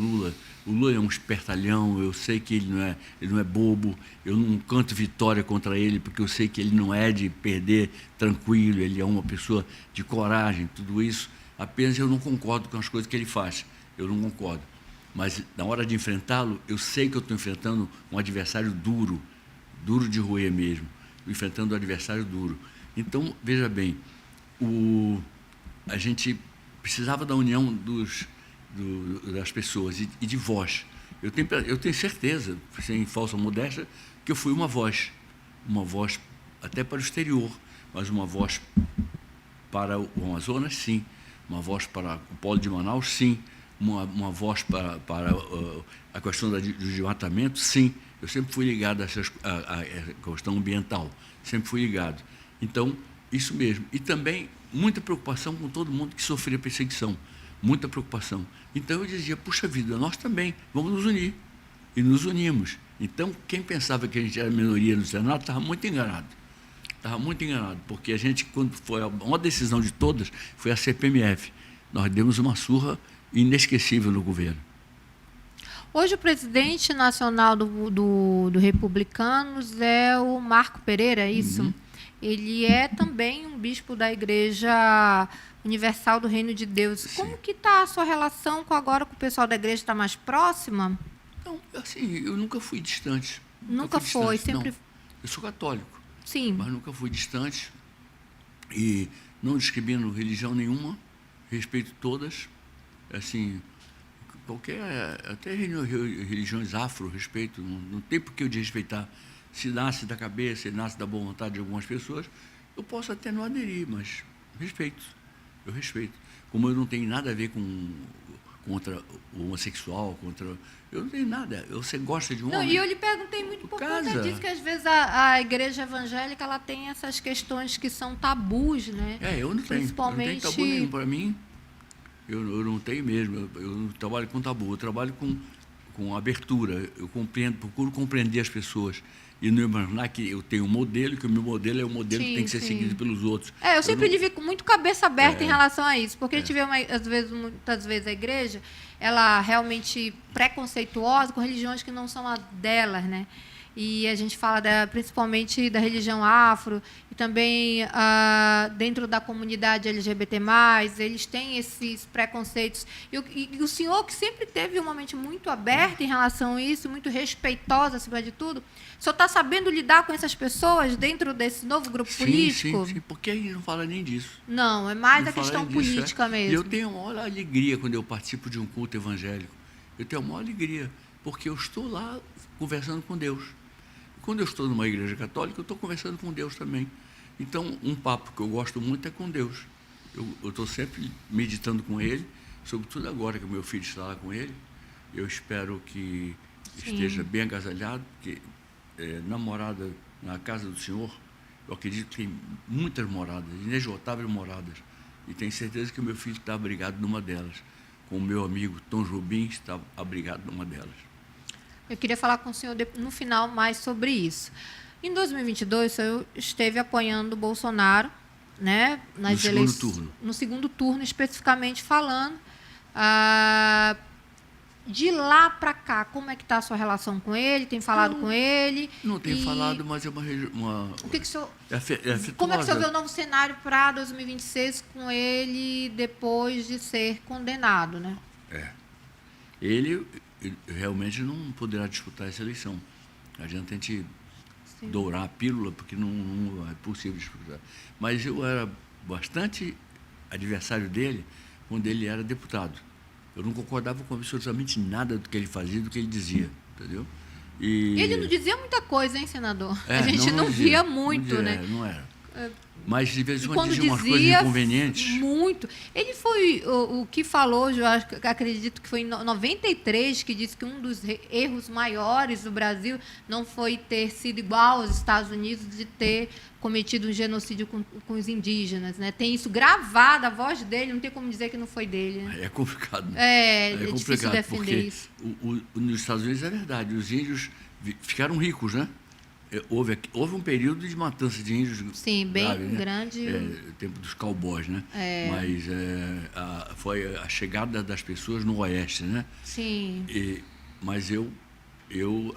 Lula é um espertalhão, eu sei que ele não é bobo, eu não canto vitória contra ele, porque eu sei que ele não é de perder tranquilo, ele é uma pessoa de coragem, tudo isso, apenas eu não concordo com as coisas que ele faz, eu não concordo. Mas, na hora de enfrentá-lo, eu sei que eu estou enfrentando um adversário duro de roer mesmo, enfrentando um adversário duro. Então, veja bem, a gente precisava da união das pessoas e de voz. Eu tenho certeza, sem falsa modéstia, que eu fui uma voz até para o exterior, mas uma voz para o Amazonas, sim, uma voz para o Polo de Manaus, sim, uma voz para a questão do desmatamento, sim. Eu sempre fui ligado à questão ambiental, sempre fui ligado. Então, isso mesmo. E também muita preocupação com todo mundo que sofria perseguição. Muita preocupação. Então, eu dizia, puxa vida, nós também, vamos nos unir. E nos unimos. Então, quem pensava que a gente era minoria no Senado estava muito enganado. Porque a gente, quando foi uma decisão de todas, foi a CPMF. Nós demos uma surra inesquecível no governo.
Hoje o presidente nacional do Republicanos é o Marco Pereira, é isso? Ele é também um bispo da Igreja Universal do Reino de Deus.
Sim.
Como que está a sua relação agora com o pessoal da igreja? Está mais próxima?
Então, assim, eu nunca fui distante.
Nunca foi, sempre...
Não. Eu sou católico,
Sim.
mas nunca fui distante e não discrimino religião nenhuma, respeito todas, assim, qualquer, até religiões afro, respeito, não tem por que eu desrespeitar. Se nasce da cabeça, se nasce da boa vontade de algumas pessoas, eu posso até não aderir, mas respeito, eu respeito. Como eu não tenho nada a ver contra o homossexual, eu não tenho nada. Você gosta de um homem?
E eu lhe perguntei muito por conta disso, que às vezes a igreja evangélica ela tem essas questões que são tabus, né?
Eu não tenho.
Principalmente...
Eu não tenho tabu nenhum. Para mim, eu não tenho mesmo. Eu não trabalho com tabu, eu trabalho com abertura. Eu procuro compreender as pessoas. E não imaginar que eu tenho um modelo, que o meu modelo é o modelo que tem que ser seguido pelos outros.
Eu sempre lhe vi com muito cabeça aberta em relação a isso, porque a gente vê, muitas vezes, a igreja, ela realmente preconceituosa com religiões que não são a delas, né? E a gente fala principalmente da religião afro e também dentro da comunidade LGBT+, eles têm esses preconceitos. E o senhor, que sempre teve uma mente muito aberta em relação a isso, muito respeitosa, acima de tudo, o senhor está sabendo lidar com essas pessoas dentro desse novo grupo político?
Sim, porque aí não fala nem disso.
Não, é mais
não
a questão política mesmo.
E eu tenho a maior alegria quando eu participo de um culto evangélico. Eu tenho a maior alegria, porque eu estou lá conversando com Deus. Quando eu estou numa igreja católica, eu estou conversando com Deus também. Então, um papo que eu gosto muito é com Deus. Eu estou sempre meditando com Ele, sobretudo agora que o meu filho está lá com Ele. Eu espero que esteja bem agasalhado, porque na casa do Senhor, eu acredito que tem muitas moradas, inesgotáveis moradas. E tenho certeza que o meu filho está abrigado numa delas. Com o meu amigo Tom Jobim está abrigado numa delas.
Eu queria falar com o senhor no final mais sobre isso. Em 2022, o senhor esteve apoiando o Bolsonaro, né, nas eleições.
No segundo turno.
No segundo turno, especificamente falando. De lá para cá, como é que está a sua relação com ele? Tem falado com ele?
Não tenho falado, mas é uma
o que o senhor...
afetuosa.
Como é que o senhor vê o novo cenário para 2026 com ele depois de ser condenado, né?
Ele realmente não poderá disputar essa eleição. Não adianta a gente dourar a pílula, porque não é possível disputar. Mas eu era bastante adversário dele quando ele era deputado. Eu não concordava com absolutamente nada do que ele fazia, do que ele dizia, entendeu? E
ele não dizia muita coisa, hein, senador? A gente não via muito, né?
Não era. Mas, de vez em quando, dizia umas
dizia,
coisas inconvenientes.
Muito. Ele foi o que falou, eu acredito que foi em 93, que disse que um dos erros maiores do Brasil não foi ter sido igual aos Estados Unidos, de ter cometido um genocídio com os indígenas, né? Tem isso gravado, a voz dele, não tem como dizer que não foi dele, né?
É complicado. Né?
É difícil defender isso.
Nos Estados Unidos é verdade, os índios ficaram ricos, né? Houve um período de matança de índios.
Sim, bem grande.
Tempo dos cowboys, né? Mas foi a chegada das pessoas no oeste, né?
Sim.
Mas eu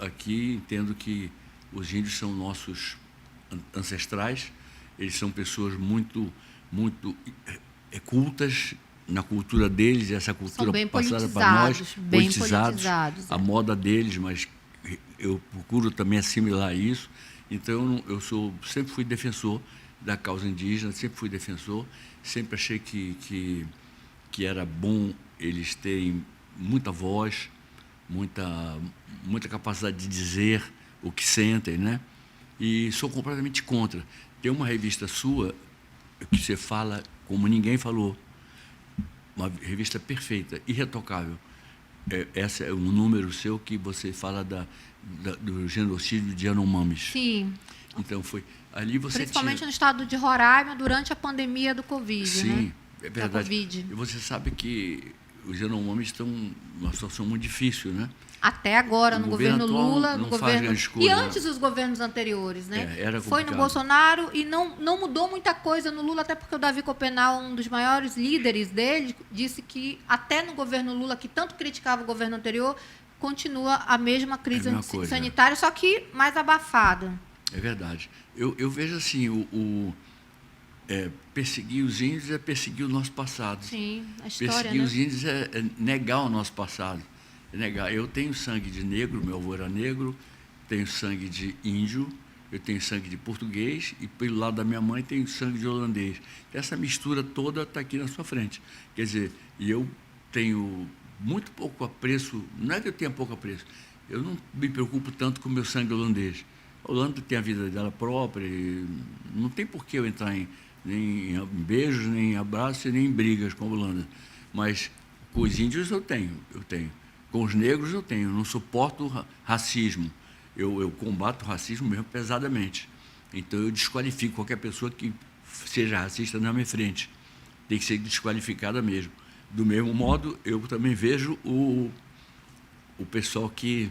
aqui entendo que os índios são nossos ancestrais, eles são pessoas muito cultas na cultura deles, e essa cultura passada para nós, politizados, a moda deles, mas eu procuro também assimilar isso. Então, sempre fui defensor da causa indígena, sempre achei que era bom eles terem muita voz, muita capacidade de dizer o que sentem, né? E sou completamente contra. Tem uma revista sua que você fala como ninguém falou, uma revista perfeita, irretocável. Esse é um número seu que você fala do genocídio de Yanomamis.
Sim.
Então, ali você
principalmente no estado de Roraima, durante a pandemia do Covid,
sim,
né?
É verdade. E você sabe que os Yanomamis estão numa situação muito difícil, né?
Até agora, no governo Lula,
no governo...
E antes dos governos anteriores, né?
Era
foi no Bolsonaro e não mudou muita coisa no Lula, até porque o Davi Copenal, um dos maiores líderes dele, disse que até no governo Lula, que tanto criticava o governo anterior, continua a mesma crise
É a mesma coisa,
sanitária, só que mais abafada.
É verdade. Eu vejo assim, perseguir os índios é perseguir o nosso passado.
Sim, a história,
Perseguir
né?
os índios é negar o nosso passado. É negar. Eu tenho sangue de negro, meu avô era negro, tenho sangue de índio, eu tenho sangue de português e pelo lado da minha mãe tenho sangue de holandês. Essa mistura toda está aqui na sua frente. Quer dizer, e eu tenho muito pouco apreço, não é que eu tenha pouco apreço, eu não me preocupo tanto com o meu sangue holandês. A Holanda tem a vida dela própria, e não tem por que eu entrar nem em beijos, nem em abraços, nem em brigas com a Holanda. Mas com os índios eu tenho. Com os negros eu tenho. Eu não suporto racismo. Eu combato o racismo mesmo pesadamente. Então eu desqualifico qualquer pessoa que seja racista na minha frente. Tem que ser desqualificada mesmo. Do mesmo modo, eu também vejo o pessoal que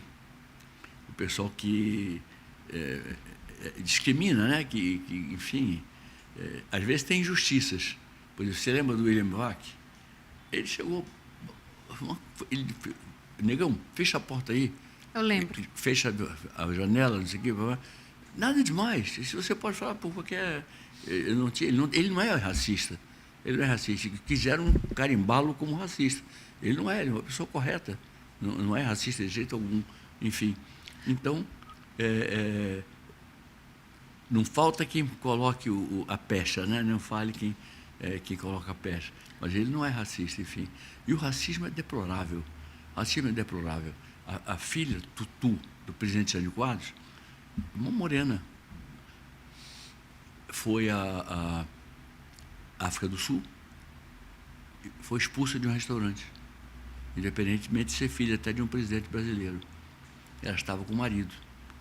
discrimina, né? Que enfim, às vezes tem injustiças. Por exemplo, você lembra do William Vac? Ele chegou, negão, fecha a porta aí.
Eu lembro.
Fecha a janela, não sei o quê. Nada demais. Se você pode falar por qualquer... Ele não é racista. Ele não é racista. Quiseram carimbá-lo como racista. Ele não é, ele é uma pessoa correta. Não é racista de jeito algum. Enfim. Então, não falta quem coloque a pecha, né? Não fale quem coloca a pecha. Mas ele não é racista, enfim. E o racismo é deplorável. O racismo é deplorável. A filha, Tutu, do presidente Jânio Quadros, uma morena, foi à África do Sul, foi expulsa de um restaurante, independentemente de ser filha até de um presidente brasileiro. Ela estava com o marido.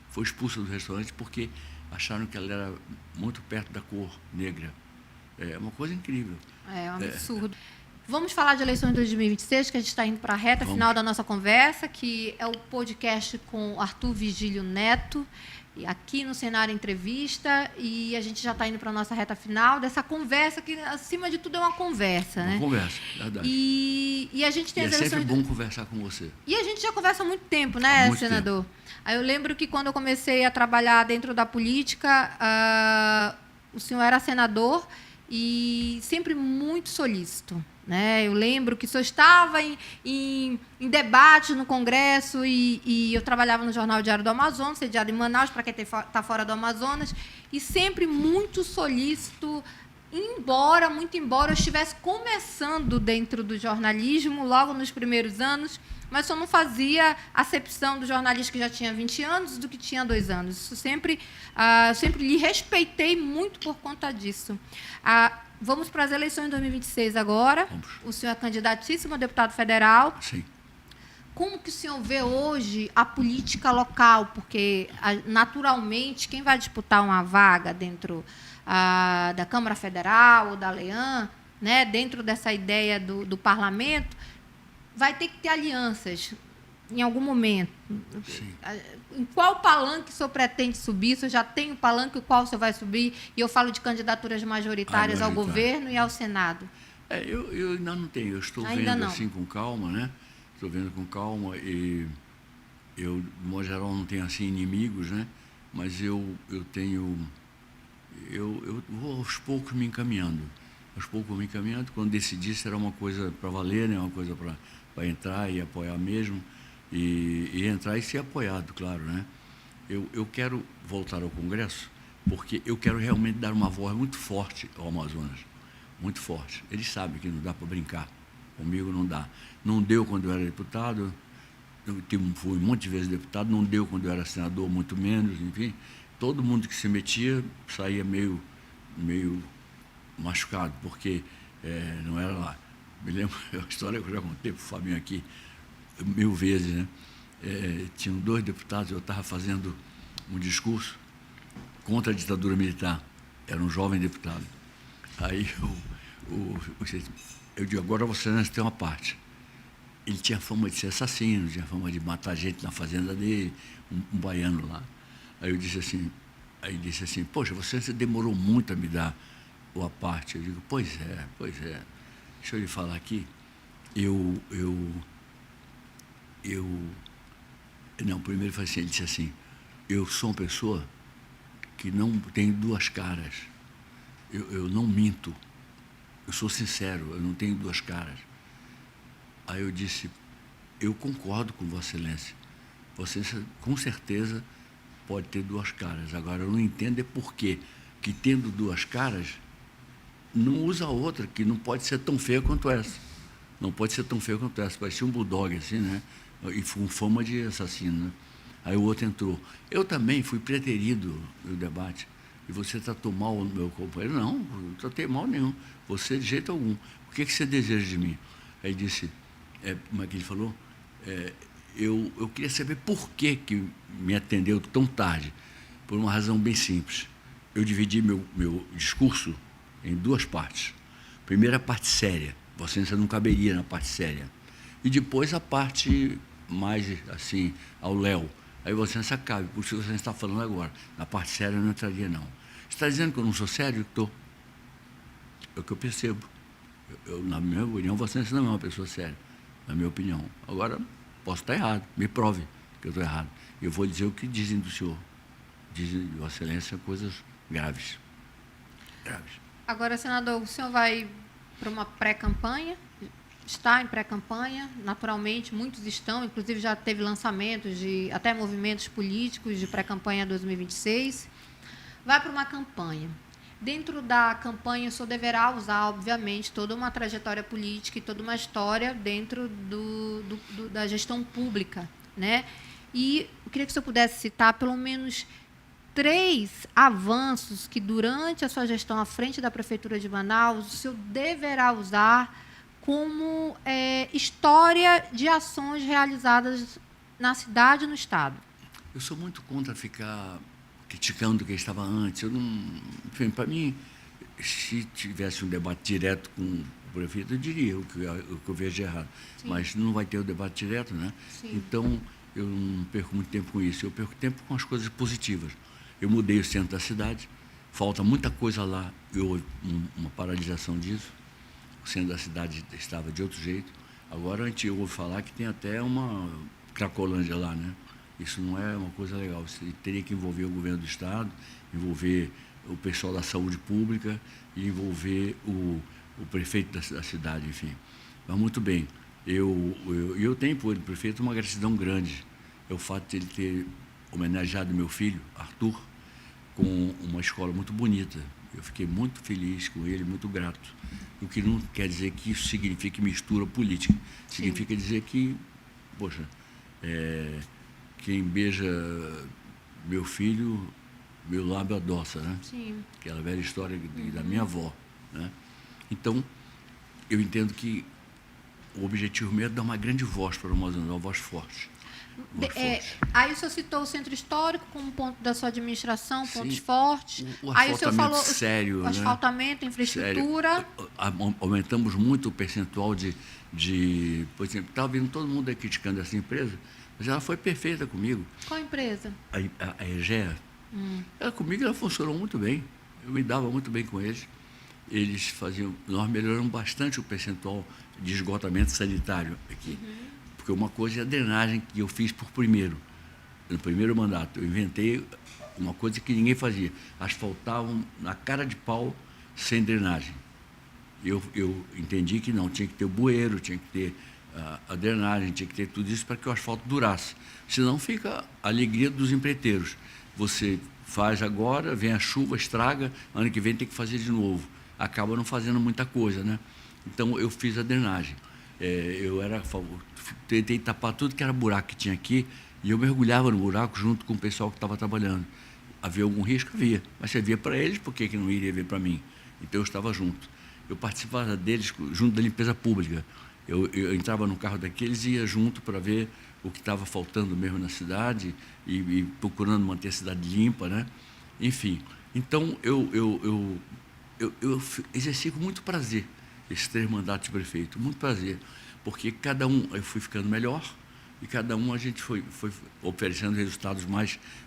Foi expulsa do restaurante porque acharam que ela era muito perto da cor negra. É uma coisa incrível.
É um absurdo. Vamos falar de eleições de 2026, que a gente está indo para a reta final da nossa conversa, que é o podcast com Arthur Vigílio Neto, aqui no Cenário Entrevista, e a gente já está indo para a nossa reta final dessa conversa, que, acima de tudo, é uma conversa, né?
Uma conversa, verdade.
E a gente tem as eleições...
É sempre bom conversar com você.
E a gente já conversa há muito tempo, né,
muito
senador?
Tempo.
Aí eu lembro que quando eu comecei a trabalhar dentro da política, o senhor era senador e sempre muito solícito, né? Eu lembro que o senhor estava em debate no Congresso e eu trabalhava no Jornal Diário do Amazonas, sediado em Manaus, para quem está fora do Amazonas, e sempre muito solícito, muito embora eu estivesse começando dentro do jornalismo, logo nos primeiros anos, mas eu não fazia acepção do jornalista que já tinha 20 anos do que tinha 2 anos. Isso sempre lhe respeitei muito por conta disso. Vamos para as eleições de 2026 agora.
Vamos.
O senhor é candidatíssimo a deputado federal.
Sim.
Como que o senhor vê hoje a política local? Porque, naturalmente, quem vai disputar uma vaga dentro da Câmara Federal ou da Lean, né, dentro dessa ideia do parlamento, vai ter que ter alianças em algum momento.
Sim.
Em qual palanque o senhor pretende subir? O senhor já tem o palanque o qual o senhor vai subir? E eu falo de candidaturas majoritárias ao governo e ao Senado.
Eu ainda não tenho. Eu estou
ainda
vendo
não.
Assim com calma, né? Estou vendo com calma e eu, de modo geral, não tenho assim inimigos, né? Mas eu tenho... Eu vou aos poucos me encaminhando. Aos poucos me encaminhando. Quando decidi, será uma coisa para valer, né? Uma coisa para entrar e apoiar mesmo. E entrar e ser apoiado, claro, né? Eu quero voltar ao Congresso porque eu quero realmente dar uma voz muito forte ao Amazonas. Muito forte. Eles sabem que não dá para brincar. Comigo não dá. Não deu quando eu era deputado. Eu fui um monte de vezes deputado. Não deu quando eu era senador, muito menos, enfim. Todo mundo que se metia saía meio machucado, porque não era lá. Me lembro, é uma história que eu já contei para o Fabinho aqui 1000 vezes, né? Tinham 2 deputados, eu estava fazendo um discurso contra a ditadura militar. Era um jovem deputado. Aí eu digo, agora você não tem uma parte. Ele tinha fama de ser assassino, tinha fama de matar gente na fazenda dele, um baiano lá. Aí eu disse assim, poxa, você demorou muito a me dar a parte. Eu digo, pois é. Deixa eu lhe falar aqui. Eu Não, primeiro ele disse assim, eu sou uma pessoa que não tem duas caras. Eu não minto. Eu sou sincero, eu não tenho duas caras. Aí eu disse, eu concordo com Vossa Excelência. Vossa Excelência, com certeza, pode ter duas caras. Agora, eu não entendo é por quê que, tendo duas caras, não usa a outra, que não pode ser tão feia quanto essa. Não pode ser tão feia quanto essa. Parecia um bulldog, assim, né? E com fama de assassino, né? Aí o outro entrou. Eu também fui preterido no debate. E você tratou mal o meu companheiro? Não, não tratei mal nenhum. Você, de jeito algum. O que você deseja de mim? Aí disse, como é que ele falou? Eu queria saber por que me atendeu tão tarde. Por uma razão bem simples. Eu dividi meu discurso em duas partes. Primeiro, a parte séria. Vossa Excelência não caberia na parte séria. E depois a parte mais, assim, ao léu. Aí Vossa Excelência cabe, por isso que você está falando agora. Na parte séria eu não entraria, não. Você está dizendo que eu não sou sério? Estou. É o que eu percebo. Na minha opinião, Vossa Excelência não é uma pessoa séria. Na minha opinião. Agora, posso estar errado. Me prove que eu estou errado. Eu vou dizer o que dizem do senhor. Dizem de Vossa Excelência coisas graves. Graves.
Agora, senador, o senhor vai para uma pré-campanha? Está em pré-campanha, naturalmente, muitos estão, inclusive já teve lançamentos de até movimentos políticos de pré-campanha 2026. Vai para uma campanha. Dentro da campanha, o senhor deverá usar, obviamente, toda uma trajetória política e toda uma história dentro da gestão pública, né? E eu queria que o senhor pudesse citar pelo menos 3 avanços que, durante a sua gestão à frente da Prefeitura de Manaus, o senhor deverá usar como história de ações realizadas na cidade e no Estado.
Eu sou muito contra ficar criticando o que estava antes. Eu não, enfim, para mim, se tivesse um debate direto com o prefeito, eu diria o que eu vejo de errado. Sim. Mas não vai ter o debate direto, né? Sim. Então, eu não perco muito tempo com isso. Eu perco tempo com as coisas positivas. Eu mudei o centro da cidade, falta muita coisa lá, houve uma paralisação disso. O centro da cidade estava de outro jeito. Agora a gente ouve falar que tem até uma Cracolândia lá, né? Isso não é uma coisa legal. Você teria que envolver o governo do Estado, envolver o pessoal da saúde pública e envolver o prefeito da cidade, enfim. Mas muito bem. Eu tenho por ele, prefeito, uma gratidão grande. É o fato de ele ter homenageado meu filho, Arthur, com uma escola muito bonita. Eu fiquei muito feliz com ele, muito grato. O que não quer dizer que isso signifique mistura política. Significa dizer que, poxa, quem beija meu filho, meu lábio adoça, né? Sim. Aquela velha história da minha avó, né? Então, eu entendo que o objetivo meu é dar uma grande voz para o Amazonas, uma voz forte.
Aí o senhor citou o centro histórico como ponto da sua administração, pontos
Sim,
fortes.
O
aí o senhor falou
sério,
o asfaltamento,
né?
infraestrutura.
Sério. Aumentamos muito o percentual de por exemplo, estava vendo todo mundo aí criticando essa empresa, mas ela foi perfeita comigo.
Qual empresa?
A EGEA. Ela comigo ela funcionou muito bem. Eu me dava muito bem com eles. Nós melhoramos bastante o percentual de esgotamento sanitário aqui. Porque uma coisa é a drenagem que eu fiz no primeiro mandato. Eu inventei uma coisa que ninguém fazia. Asfaltavam na cara de pau, sem drenagem. Eu entendi que não, tinha que ter o bueiro, tinha que ter a drenagem, tinha que ter tudo isso para que o asfalto durasse. Senão fica a alegria dos empreiteiros. Você faz agora, vem a chuva, estraga, ano que vem tem que fazer de novo. Acaba não fazendo muita coisa, né? Então, eu fiz a drenagem. Tentei tapar tudo que era buraco que tinha aqui e eu mergulhava no buraco junto com o pessoal que estava trabalhando. Havia algum risco? Havia. Mas se havia para eles, por que não iria ver para mim? Então, eu estava junto. Eu participava deles junto da limpeza pública. Eu entrava no carro daqueles e ia junto para ver o que estava faltando mesmo na cidade e procurando manter a cidade limpa, né? Enfim, então eu exerci com muito prazer esses 3 mandatos de prefeito, muito prazer, porque cada um eu fui ficando melhor e cada um a gente foi oferecendo resultados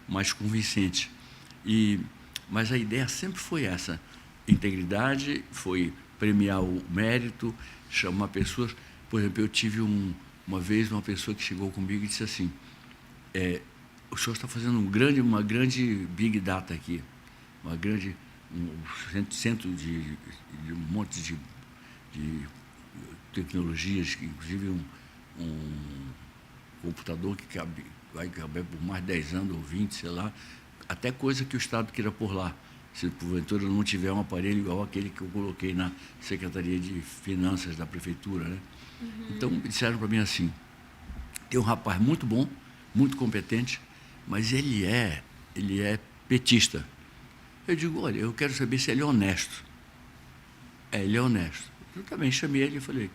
mais convincentes. Mas a ideia sempre foi essa, integridade, foi premiar o mérito, chamar pessoas. Por exemplo, eu tive uma vez uma pessoa que chegou comigo e disse assim, o senhor está fazendo uma grande big data aqui, centro de um monte de tecnologias, inclusive um computador que vai caber por mais 10 anos ou 20, sei lá, até coisa que o Estado queira por lá, se porventura não tiver um aparelho igual aquele que eu coloquei na Secretaria de Finanças da Prefeitura, né? Então, disseram para mim assim, tem um rapaz muito bom, muito competente, mas ele é petista. Eu digo, olha, eu quero saber se ele é honesto. Ele é honesto. Eu também chamei ele e falei,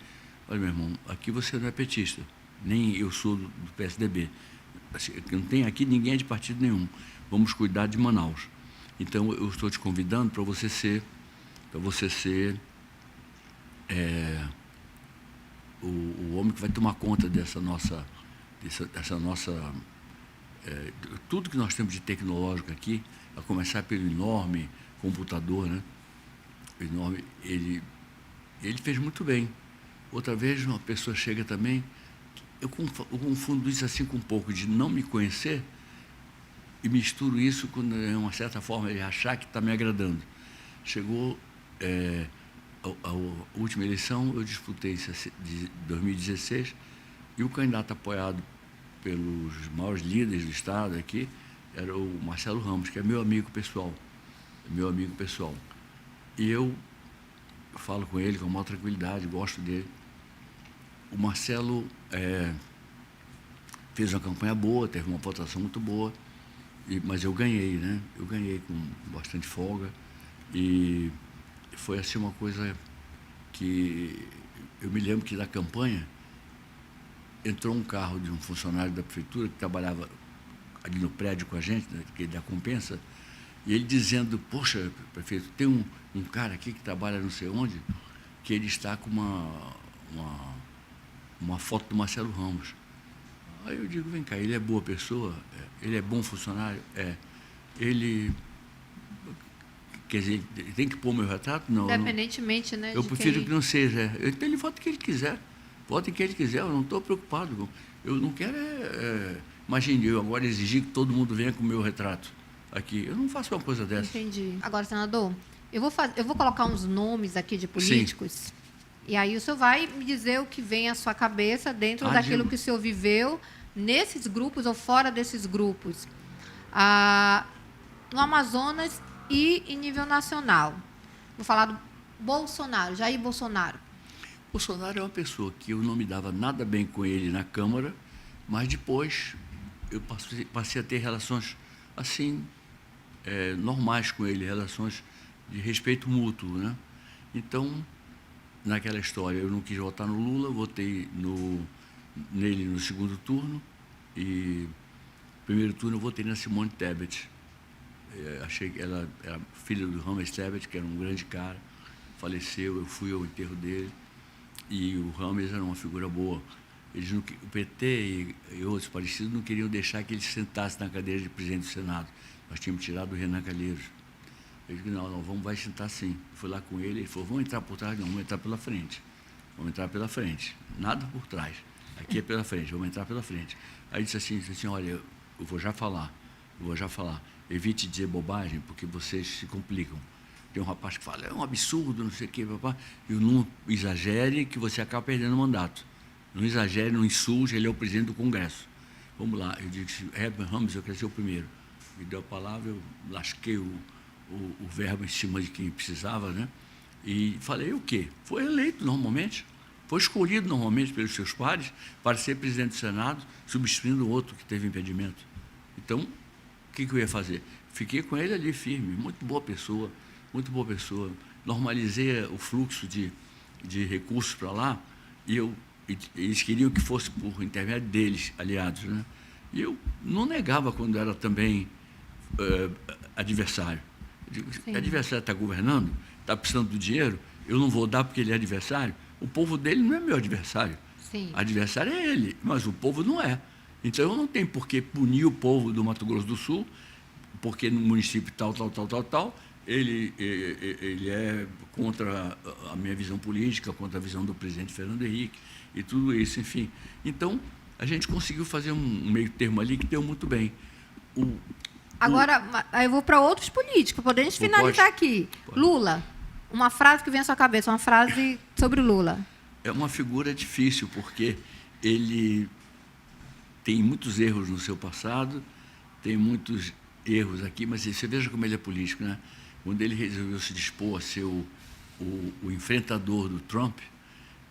olha, meu irmão, aqui você não é petista, nem eu sou do PSDB. Assim, não tem aqui ninguém de partido nenhum. Vamos cuidar de Manaus. Então, eu estou te convidando para você ser o homem que vai tomar conta dessa nossa tudo que nós temos de tecnológico aqui, a começar pelo enorme computador, né? O enorme, ele fez muito bem. Outra vez, uma pessoa chega também, eu confundo isso assim com um pouco de não me conhecer e misturo isso com, de uma certa forma, ele achar que está me agradando. Chegou a última eleição, eu disputei de 2016 e o candidato apoiado pelos maiores líderes do Estado aqui era o Marcelo Ramos, que é meu amigo pessoal. E eu falo com ele com a maior tranquilidade, gosto dele. O Marcelo fez uma campanha boa, teve uma votação muito boa, mas eu ganhei, né? Eu ganhei com bastante folga e foi assim uma coisa que eu me lembro que na campanha entrou um carro de um funcionário da prefeitura que trabalhava ali no prédio com a gente, né, que da compensa, e ele dizendo, poxa, prefeito, tem um cara aqui que trabalha não sei onde, que ele está com uma foto do Marcelo Ramos. Aí eu digo, vem cá, ele é boa pessoa? Ele é bom funcionário? Ele... Quer dizer, ele tem que pôr meu retrato? Não.
Independentemente, né?
Eu prefiro que não seja. Então ele vota o que ele quiser. Vote em quem ele quiser, eu não estou preocupado. Eu não quero... imagine, eu agora exigir que todo mundo venha com o meu retrato aqui. Eu não faço uma coisa dessa.
Entendi. Agora, senador, eu vou colocar uns nomes aqui de políticos. Sim. E aí o senhor vai me dizer o que vem à sua cabeça dentro daquilo que o senhor viveu nesses grupos ou fora desses grupos. No Amazonas e em nível nacional. Vou falar do Bolsonaro, Jair Bolsonaro.
Bolsonaro é uma pessoa que eu não me dava nada bem com ele na Câmara, mas depois eu passei a ter relações assim, normais com ele, relações de respeito mútuo, né? Então, naquela história, eu não quis votar no Lula, votei nele no segundo turno e no primeiro turno eu votei na Simone Tebet. Achei que ela era filha do Rames Tebet, que era um grande cara, faleceu, eu fui ao enterro dele e o Rames era uma figura boa. O PT e outros parecidos não queriam deixar que ele sentasse na cadeira de presidente do Senado. Nós tínhamos tirado o Renan Calheiros. Eu disse, não, vai sentar sim. Fui lá com ele falou, vamos entrar por trás? Não, vamos entrar pela frente. Vamos entrar pela frente. Nada por trás. Aqui é pela frente, vamos entrar pela frente. Aí disse assim, olha, eu vou já falar. Evite dizer bobagem, porque vocês se complicam. Tem um rapaz que fala, é um absurdo, não sei o quê, papá. E não exagere que você acaba perdendo o mandato. Não exagere, não insulte, ele é o presidente do Congresso. Vamos lá. Eu disse, Ramos, eu quero ser o primeiro. Me deu a palavra, eu lasquei o verbo em cima de quem precisava, né? E falei o quê? Foi eleito normalmente, foi escolhido normalmente pelos seus pares para ser presidente do Senado, substituindo o outro que teve impedimento. Então, o que eu ia fazer? Fiquei com ele ali firme, muito boa pessoa. Normalizei o fluxo de recursos para lá e eles queriam que fosse por intermédio deles, aliados, né? E eu não negava quando era também adversário. Eu digo, o adversário está governando, está precisando do dinheiro, eu não vou dar porque ele é adversário. O povo dele não é meu adversário.
Sim.
Adversário é ele, mas o povo não é. Então, eu não tenho por que punir o povo do Mato Grosso do Sul, porque no município tal, ele é contra a minha visão política, contra a visão do presidente Fernando Henrique e tudo isso, enfim. Então, a gente conseguiu fazer um meio termo ali que deu muito bem.
Agora, eu vou para outros políticos, podemos finalizar aqui.
Pode.
Lula, uma frase que vem à sua cabeça, uma frase sobre o Lula.
É uma figura difícil, porque ele tem muitos erros no seu passado, tem muitos erros aqui, mas você veja como ele é político, né? Quando ele resolveu se dispor a ser o enfrentador do Trump,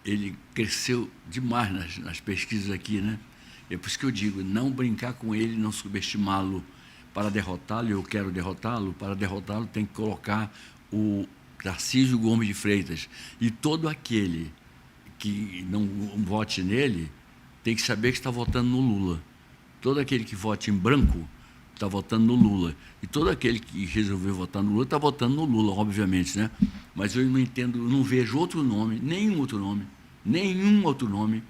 ele cresceu demais nas pesquisas aqui, né? É por isso que eu digo, não brincar com ele, não subestimá-lo. Para derrotá-lo, eu quero derrotá-lo, para derrotá-lo tem que colocar o Tarcísio Gomes de Freitas. E todo aquele que não vote nele tem que saber que está votando no Lula. Todo aquele que vote em branco está votando no Lula. E todo aquele que resolveu votar no Lula está votando no Lula, obviamente, né? Mas eu não entendo, não vejo outro nome, nenhum outro nome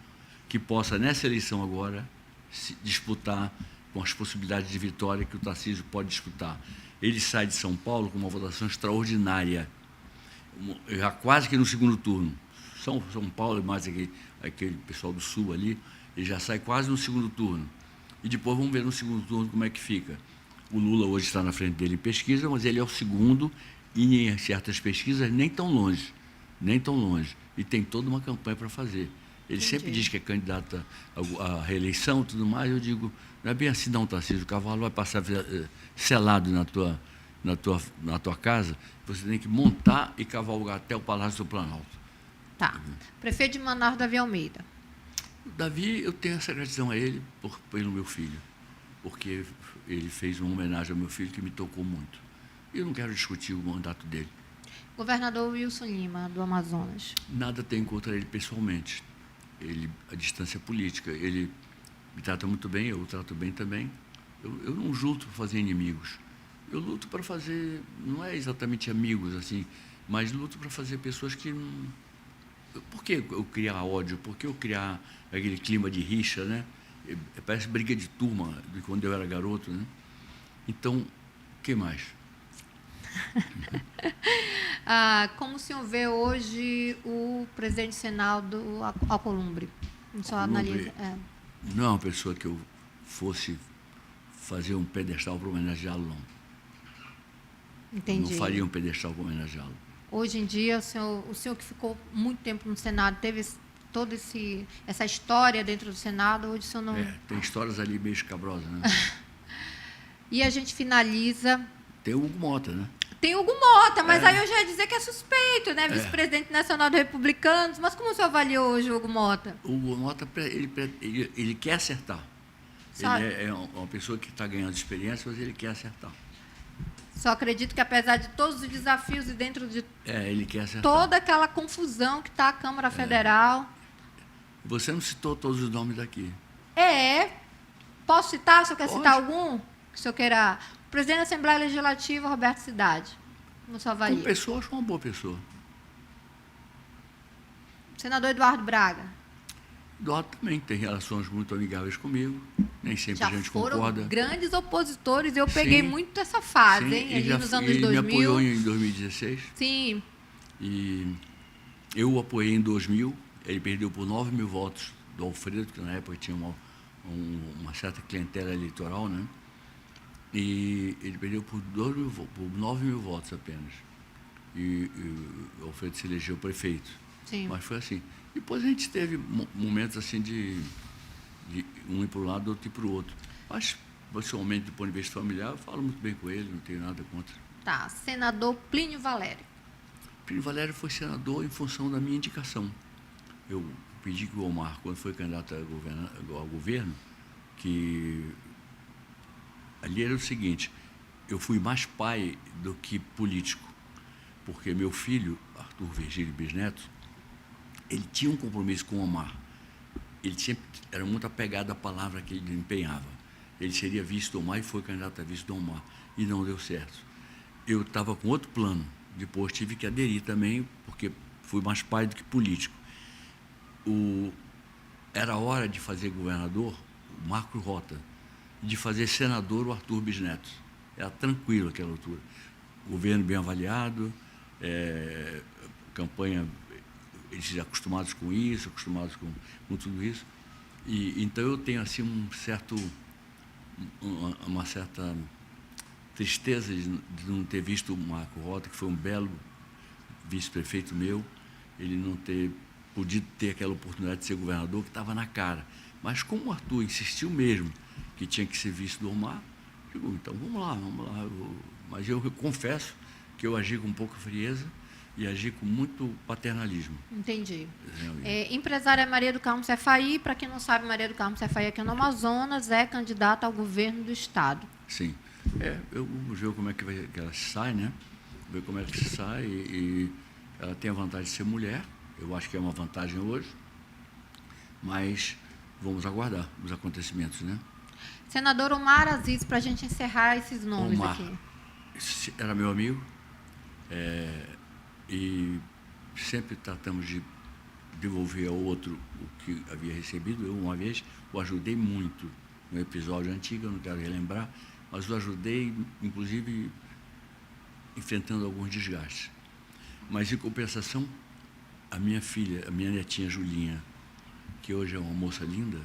que possa, nessa eleição agora, se disputar com as possibilidades de vitória que o Tarcísio pode disputar. Ele sai de São Paulo com uma votação extraordinária, já quase que no segundo turno. São Paulo, mais aquele pessoal do Sul ali, ele já sai quase no segundo turno. E depois vamos ver no segundo turno como é que fica. O Lula hoje está na frente dele em pesquisa, mas ele é o segundo e em certas pesquisas nem tão longe. E tem toda uma campanha para fazer. Ele sempre diz que é candidato à reeleição e tudo mais. Eu digo, não é bem assim não, Tarcísio. O cavalo vai passar selado na tua casa. Você tem que montar e cavalgar até o Palácio do Planalto.
Tá. Prefeito de Manaus, Davi Almeida.
Davi, eu tenho essa gratidão a ele pelo meu filho, porque ele fez uma homenagem ao meu filho que me tocou muito. Eu não quero discutir o mandato dele.
Governador Wilson Lima, do Amazonas.
Nada tenho contra ele pessoalmente. A distância política, ele me trata muito bem, eu o trato bem também. Eu não luto para fazer inimigos. Eu luto para fazer, não é exatamente amigos, assim, mas luto para fazer pessoas que não... Por que eu criar ódio? Por que eu criar aquele clima de rixa, né? Parece briga de turma de quando eu era garoto, né? Então, o que mais?
Como o senhor vê hoje o presidente do Senado, Alcolumbre? Só analisa.
Não é uma pessoa que eu fosse fazer um pedestal para homenageá-lo, não.
Entendi.
Não faria um pedestal para homenageá-lo.
Hoje em dia, o senhor que ficou muito tempo no Senado, teve toda essa história dentro do Senado, hoje o senhor não...
Tem histórias ali meio escabrosas, né?
E a gente finaliza...
Tem o Hugo Mota, né?
Tem Hugo Mota, mas aí eu já ia dizer que é suspeito, né? Vice-presidente nacional dos republicanos. Mas como o senhor avaliou hoje o Hugo Mota?
O Hugo Mota, ele quer acertar.
Sabe?
Ele é uma pessoa que está ganhando experiência, mas ele quer acertar.
Só acredito que, apesar de todos os desafios e dentro de
ele quer acertar.
toda aquela confusão que está a Câmara Federal...
Você não citou todos os nomes daqui.
Posso citar? O senhor quer
Pode.
citar algum? Que o senhor queira... Presidente da Assembleia Legislativa, Roberto Cidade. Como o senhor avalia?
Como pessoa, acho uma boa pessoa.
Senador Eduardo Braga.
Eduardo também tem relações muito amigáveis comigo. Nem sempre
Já
a gente
foram
concorda.
grandes opositores. Eu peguei
Sim.
muito essa fase,
Sim,
hein?
e
Ali nos anos
ele
2000.
me apoiou em 2016.
Sim.
E eu o apoiei em 2000. Ele perdeu por 9 mil votos do Alfredo, que na época tinha uma certa clientela eleitoral, né? E ele perdeu por 9 mil votos apenas. E o Alfredo se elegeu prefeito.
Sim.
Mas foi assim. Depois a gente teve momentos assim de um ir para um lado, outro ir para o outro. Mas, pessoalmente, do ponto de vista familiar, eu falo muito bem com ele, não tenho nada contra.
Tá. Senador Plínio Valério.
Plínio Valério foi senador em função da minha indicação. Eu pedi que o Omar, quando foi candidato ao governo, que... Ali era o seguinte, eu fui mais pai do que político, porque meu filho, Arthur Virgílio Bisneto, ele tinha um compromisso com o Omar. Ele sempre era muito apegado à palavra que ele empenhava. Ele seria vice do Omar e foi candidato a vice do Omar, e não deu certo. Eu estava com outro plano, depois tive que aderir também, porque fui mais pai do que político. Era hora de fazer governador o Marcos Rota, de fazer senador o Arthur Bisneto. Era tranquilo aquela altura. Governo bem avaliado, campanha, eles acostumados com isso, acostumados com tudo isso. E então eu tenho assim uma certa tristeza de não ter visto o Marco Rota, que foi um belo vice-prefeito meu, ele não ter podido ter aquela oportunidade de ser governador, que estava na cara. Mas como o Arthur insistiu mesmo que tinha que ser vice do Omar, eu digo, então vamos lá. Mas eu confesso que eu agi com pouca frieza e agi com muito paternalismo.
Entendi. Empresária Maria do Carmo Cefaí, para quem não sabe, Maria do Carmo Cefaí aqui no Amazonas é candidata ao governo do Estado.
Sim. Eu vou ver como é que ela sai, né? Ver como é que se sai. E ela tem a vantagem de ser mulher, eu acho que é uma vantagem hoje, mas vamos aguardar os acontecimentos, né?
Senador Omar Aziz, para a gente encerrar esses nomes
Omar
aqui.
Era meu amigo, e sempre tratamos de devolver ao outro o que havia recebido. Eu, uma vez, o ajudei muito no episódio antigo, eu não quero relembrar, mas o ajudei, inclusive, enfrentando alguns desgastes. Mas, em compensação, a minha filha, a minha netinha Julinha, que hoje é uma moça linda,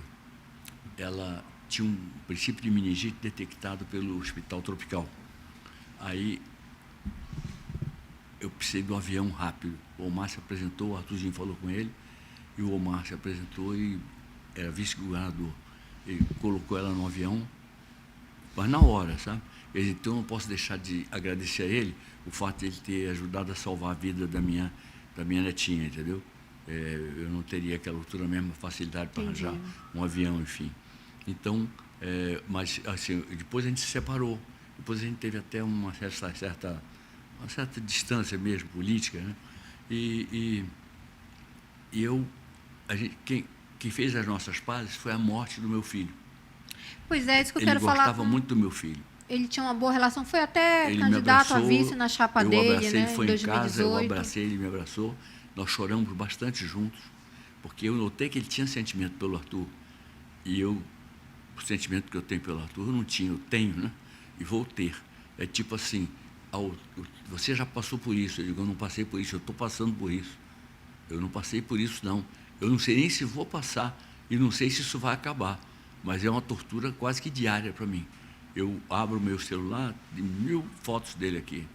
ela tinha um princípio de meningite detectado pelo Hospital Tropical. Aí, eu precisei de um avião rápido. O Omar se apresentou, o Arthurzinho falou com ele, e o Omar se apresentou e era vice-governador. Ele colocou ela no avião, mas na hora, sabe? Então, eu não posso deixar de agradecer a ele o fato de ele ter ajudado a salvar a vida da minha netinha, entendeu? Eu não teria aquela altura mesmo facilidade para arranjar um avião, enfim. Então, mas assim, depois a gente se separou. Depois a gente teve até uma certa distância mesmo política, né? Quem fez as nossas pazes foi a morte do meu filho.
Pois é, isso que eu quero falar.
Ele gostava muito do meu filho.
Ele tinha uma boa relação, foi até candidato a vice na chapa dele, né,
ele foi
em 2018.
Em casa, eu abracei, ele me abraçou. Nós choramos bastante juntos, porque eu notei que ele tinha sentimento pelo Arthur. E o sentimento que eu tenho pelo Arthur, eu não tinha, eu tenho, né? E vou ter. É tipo assim, você já passou por isso. Eu digo, eu não passei por isso, eu estou passando por isso. Eu não passei por isso, não. Eu não sei nem se vou passar e não sei se isso vai acabar, mas é uma tortura quase que diária para mim. Eu abro o meu celular, de 1000 fotos dele aqui.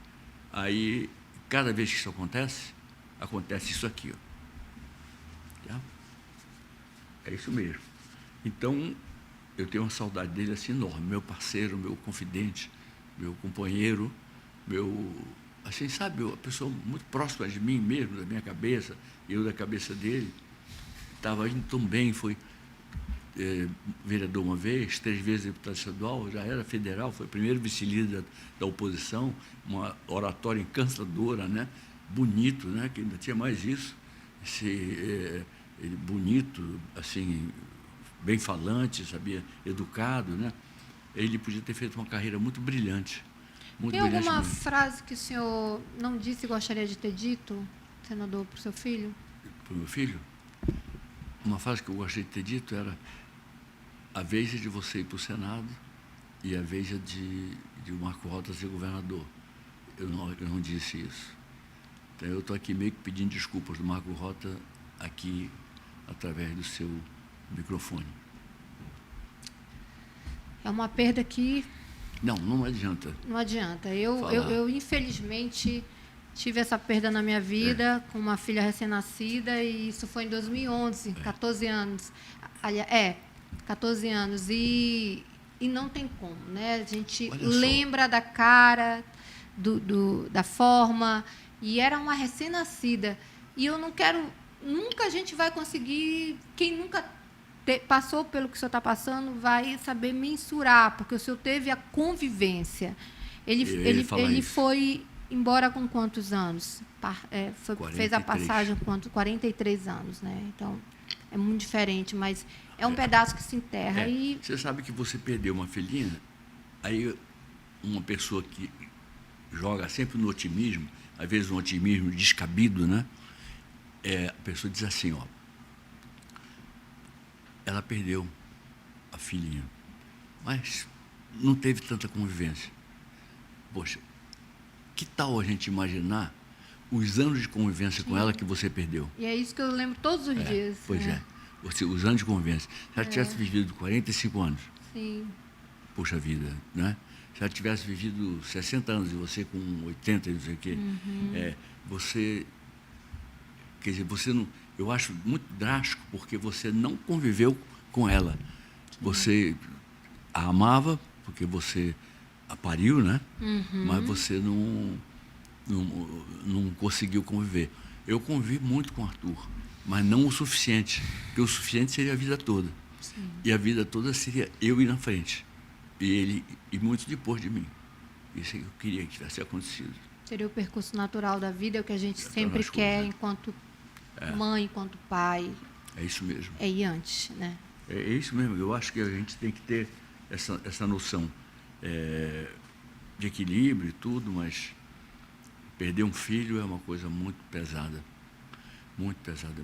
Aí, cada vez que isso acontece isso aqui. Ó. Tá? É isso mesmo. Então, eu tenho uma saudade dele assim enorme. Meu parceiro, meu confidente, meu companheiro, assim, sabe, uma pessoa muito próxima de mim mesmo, da minha cabeça, eu da cabeça dele. Estava indo tão bem, foi vereador uma vez, 3 vezes deputado estadual, já era federal, foi o primeiro vice-líder da oposição, uma oratória encantadora, né? Bonito, né? Que ainda tinha mais isso, ele bonito, assim, bem falante, sabia, educado, né? Ele podia ter feito uma carreira muito brilhante.
Tem alguma frase que o senhor não disse e gostaria de ter dito, senador, para o seu filho?
Para o meu filho? Uma frase que eu gostaria de ter dito era: a vez é de você ir para o Senado e a vez é de o Marco Rota ser governador. Eu não disse isso. Então, eu estou aqui meio que pedindo desculpas do Marco Rota aqui, através do seu microfone.
É uma perda que...
Não adianta.
Não adianta. Eu infelizmente, tive essa perda na minha vida, com uma filha recém-nascida, e isso foi em 2011, 14 anos. 14 anos. E não tem como, né? A gente lembra da cara, da forma, e era uma recém-nascida. E eu não quero... Nunca a gente vai conseguir... Quem nunca passou pelo que o senhor está passando vai saber mensurar, porque o senhor teve a convivência. Ele foi embora com quantos anos? Fez a passagem com 43 anos, né? Então, é muito diferente, mas é um pedaço que se enterra.
Você sabe que você perdeu uma filhinha, aí uma pessoa que joga sempre no otimismo, às vezes um otimismo descabido, né? A pessoa diz assim, ó, ela perdeu a filhinha, mas não teve tanta convivência. Poxa, que tal a gente imaginar os anos de convivência com ela que você perdeu?
E é isso que eu lembro todos os dias.
Pois é. os anos de convivência. Se ela tivesse vivido 45 anos,
Sim.
puxa vida, né? Se ela tivesse vivido 60 anos e você com 80 e não sei o quê, você, quer dizer, você não, eu acho muito drástico porque você não conviveu com ela. Você a amava porque você a pariu, né? Mas você não conseguiu conviver. Eu convivi muito com o Arthur, mas não o suficiente, porque o suficiente seria a vida toda.
Sim.
E a vida toda seria eu ir na frente, e ele e muito depois de mim. Isso é que eu queria que tivesse acontecido.
Seria o percurso natural da vida, é o que a gente
Então,
sempre
nas
quer,
coisas,
enquanto mãe, enquanto pai.
É isso mesmo.
É ir antes, né?
É isso mesmo. Eu acho que a gente tem que ter essa noção de equilíbrio e tudo, mas perder um filho é uma coisa muito pesada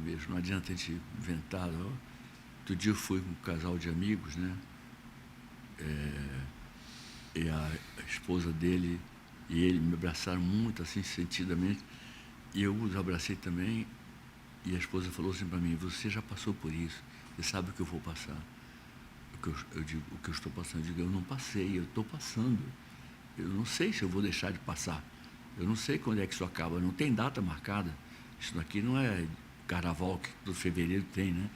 mesmo. Não adianta a gente inventar. Outro dia eu fui com um casal de amigos, né? E a esposa dele e ele me abraçaram muito, assim, sentidamente. E eu os abracei também. E a esposa falou assim para mim: você já passou por isso, você sabe o que eu vou passar. Eu digo, o que eu estou passando? Eu digo, eu não passei, eu estou passando. Eu não sei se eu vou deixar de passar. Eu não sei quando é que isso acaba, não tem data marcada. Isso daqui não é carnaval que todo fevereiro tem, né?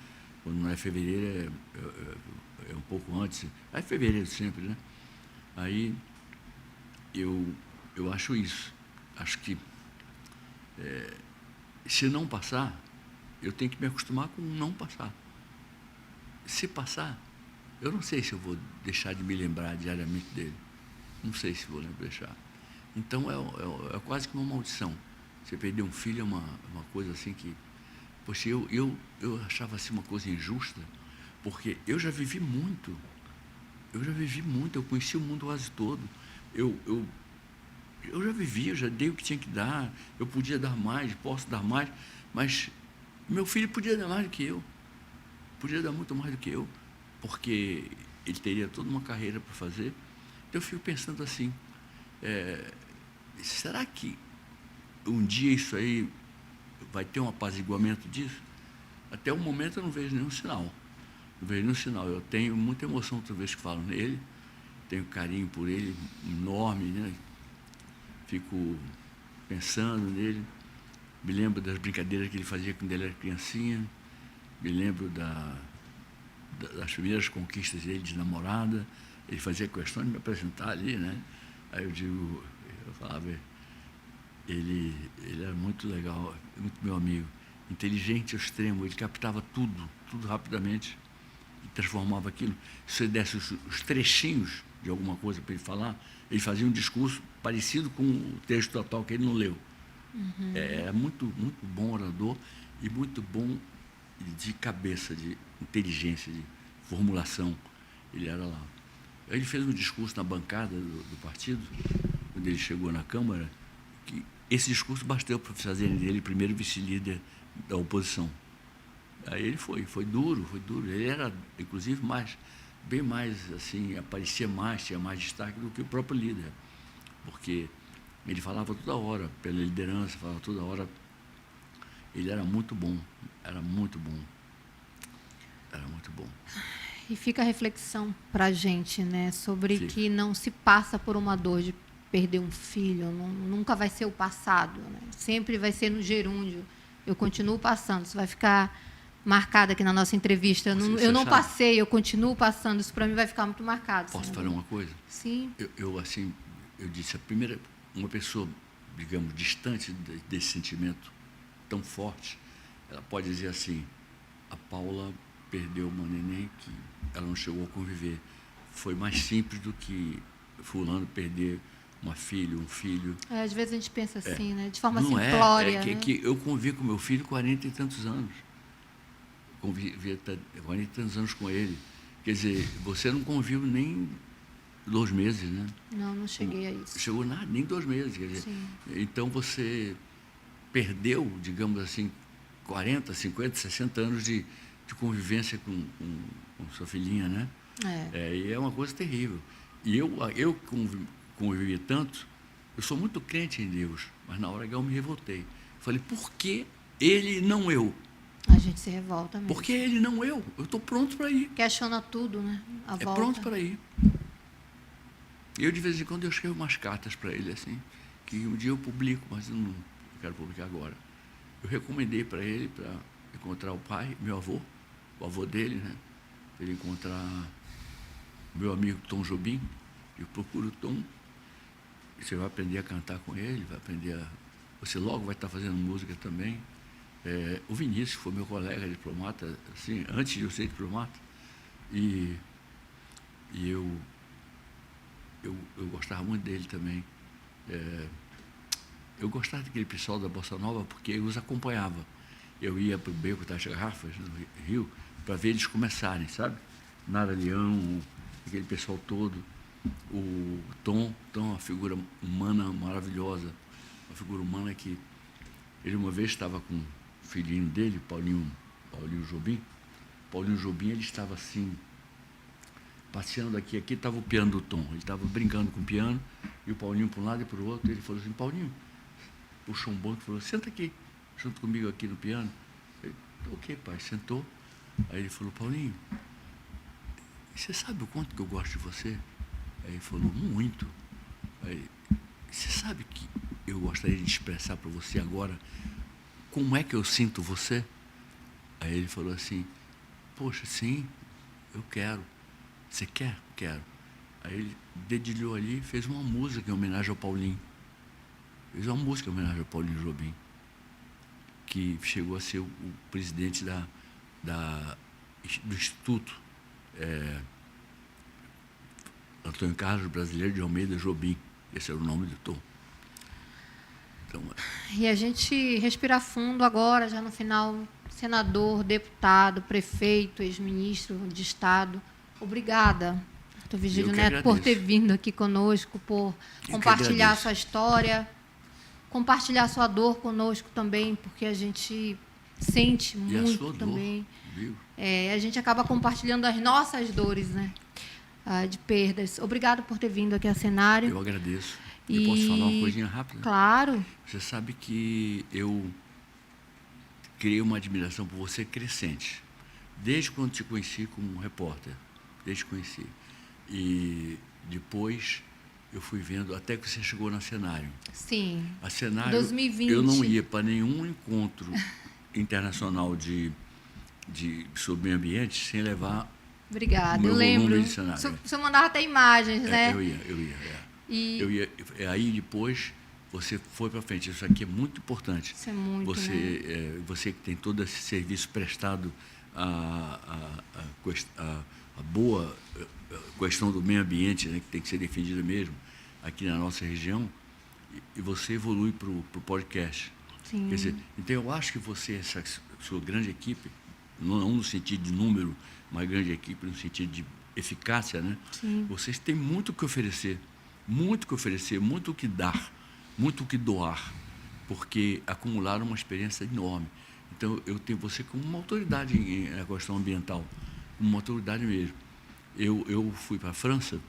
Quando não é fevereiro, é um pouco antes. É fevereiro sempre, né? Aí, eu acho isso. Acho que, se não passar, eu tenho que me acostumar com não passar. Se passar, eu não sei se eu vou deixar de me lembrar diariamente dele. Não sei se vou deixar. Então, é quase que uma maldição. Você perder um filho é uma coisa assim que... Poxa, eu achava assim uma coisa injusta, porque eu já vivi muito. Eu conheci o mundo quase todo. Eu já vivi, eu já dei o que tinha que dar, eu podia dar mais, posso dar mais, mas meu filho podia dar mais do que eu. Podia dar muito mais do que eu, porque ele teria toda uma carreira para fazer. Então, eu fico pensando assim, será que um dia isso aí vai ter um apaziguamento disso? Até o momento eu não vejo nenhum sinal. Não vejo nenhum sinal. Eu tenho muita emoção toda vez que falo nele, tenho carinho por ele enorme, né? Fico pensando nele, me lembro das brincadeiras que ele fazia quando ele era criancinha, me lembro das primeiras conquistas dele de namorada. Ele fazia questão de me apresentar ali, né? Aí eu falava, ele era muito legal, muito meu amigo, inteligente ao extremo, ele captava tudo rapidamente, e transformava aquilo. Se você desse os trechinhos de alguma coisa para ele falar, ele fazia um discurso parecido com o texto total que ele não leu. É muito, muito bom orador e muito bom de cabeça, de inteligência, de formulação. Ele era lá. Ele fez um discurso na bancada do partido, quando ele chegou na Câmara, que esse discurso bastou para fazerem dele primeiro vice-líder da oposição. Aí ele foi duro. Ele era, inclusive, bem mais, assim, aparecia mais, tinha mais destaque do que o próprio líder, porque ele falava toda hora, pela liderança, falava toda hora. Ele era muito bom.
E fica a reflexão para a gente, né, sobre
Fica.
que não se passa por uma dor de perder um filho, nunca vai ser o passado, né? Sempre vai ser no gerúndio. Eu continuo passando, isso vai ficar marcado aqui na nossa entrevista. Eu não passei, eu continuo passando, isso para mim vai ficar muito marcado.
Posso falar uma coisa?
Sim.
Eu disse, uma pessoa, digamos, distante desse sentimento tão forte, ela pode dizer assim: a Paula perdeu uma neném que ela não chegou a conviver. Foi mais simples do que fulano perder uma filha, um filho.
Às vezes a gente pensa assim, né? De forma
não
simplória.
Que eu convivi com meu filho 40 e tantos anos. Convivi 40 e tantos anos com ele. Quer dizer, você não convive nem 2 meses, né?
Não cheguei a isso.
Chegou nada, nem 2 meses. Quer dizer, então você perdeu, digamos assim, 40, 50, 60 anos de convivência com sua filhinha, né? E é uma coisa terrível. E eu convivi tanto, eu sou muito crente em Deus, mas na hora que eu me revoltei. Falei, por que ele, não eu?
A gente se revolta mesmo.
Porque ele, não eu. Eu estou pronto para ir.
Questiona tudo, né? A
É
volta.
pronto para ir. Eu, de vez em quando, eu escrevo umas cartas para ele, assim, que um dia eu publico, mas eu não quero publicar agora. Eu recomendei para ele para encontrar o pai, meu avô, o avô dele, né? Para ele encontrar meu amigo Tom Jobim. Eu procuro o Tom. Você vai aprender a cantar com ele, vai aprender a... Você logo vai estar fazendo música também. O Vinícius foi meu colega diplomata, assim, antes de eu ser diplomata. E eu gostava muito dele também. Eu gostava daquele pessoal da Bossa Nova porque eu os acompanhava. Eu ia para o Beco das Garrafas, no Rio, para ver eles começarem, sabe? Nara Leão, aquele pessoal todo. O Tom, uma figura humana maravilhosa. Uma figura humana que... Ele uma vez estava com o filhinho dele, Paulinho Jobim. Paulinho Jobim, ele estava assim... passeando aqui estava o piano do Tom. Ele estava brincando com o piano, e o Paulinho para um lado e para o outro. Ele falou assim, Paulinho, puxou um banco e falou, senta aqui, junto comigo aqui no piano. Ele, ok, pai, sentou. Aí ele falou, Paulinho, você sabe o quanto que eu gosto de você? Aí ele falou, muito. Aí, você sabe que eu gostaria de expressar para você agora como é que eu sinto você? Aí ele falou assim, poxa, sim, eu quero. Você quer? Quero. Aí ele dedilhou ali e fez uma música em homenagem ao Paulinho. Fez uma música em homenagem ao Paulinho Jobim, que chegou a ser o presidente do Instituto Antônio Carlos Brasileiro de Almeida Jobim. Esse era o nome do Tom. Então,
e a gente respira fundo agora, já no final, senador, deputado, prefeito, ex-ministro de Estado. Obrigada, Dr. Vigílio Neto, por ter vindo aqui conosco, por compartilhar a sua história, compartilhar a sua dor conosco também, porque a gente sente muito também. A gente acaba compartilhando as nossas dores, né? De perdas. Obrigado por ter vindo aqui ao cenário.
Eu agradeço. Eu posso falar uma coisinha rápida?
Claro.
Você sabe que eu criei uma admiração por você crescente, desde quando te conheci como repórter, desde que conheci. E depois eu fui vendo, até que você chegou na Cenário.
Sim,
a Cenário,
2020.
Eu não ia para nenhum encontro internacional sobre meio ambiente sem levar...
Obrigada, eu lembro. O senhor mandava até imagens, né?
Eu ia. Aí depois você foi para frente. Isso aqui é muito importante.
Isso é muito,
você que tem todo esse serviço prestado à boa questão do meio ambiente, né, que tem que ser defendida mesmo aqui na nossa região, e você evolui para o podcast.
Sim.
Quer dizer, então eu acho que você, essa sua grande equipe, não no sentido de número, uma grande equipe no sentido de eficácia, né?
Sim.
Vocês têm muito o que oferecer, muito o que dar, muito o que doar, porque acumularam uma experiência enorme. Então, eu tenho você como uma autoridade na questão ambiental, uma autoridade mesmo. Eu fui para a França,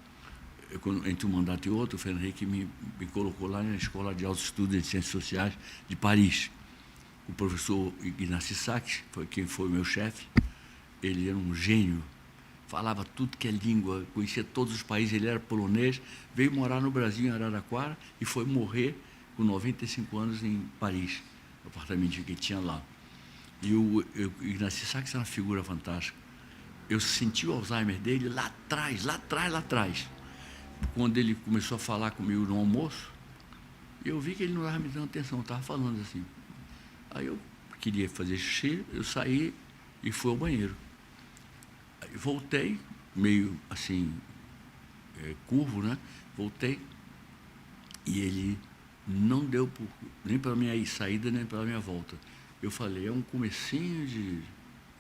entre um mandato e outro, o Fernando Henrique me colocou lá na Escola de Altos Estudos de Ciências Sociais de Paris. O professor Ignacy Sachs, quem foi o meu chefe, ele era um gênio, falava tudo que é língua, conhecia todos os países, ele era polonês, veio morar no Brasil, em Araraquara, e foi morrer com 95 anos em Paris, no apartamento que ele tinha lá. E o Ignacy Sachs era uma figura fantástica. Eu senti o Alzheimer dele lá atrás. Quando ele começou a falar comigo no almoço, eu vi que ele não estava me dando atenção, estava falando assim. Aí eu queria fazer xixi, eu saí e fui ao banheiro. Aí voltei, meio assim, curvo, né? Voltei e ele não deu nem para a minha saída, nem para a minha volta. Eu falei, é um comecinho de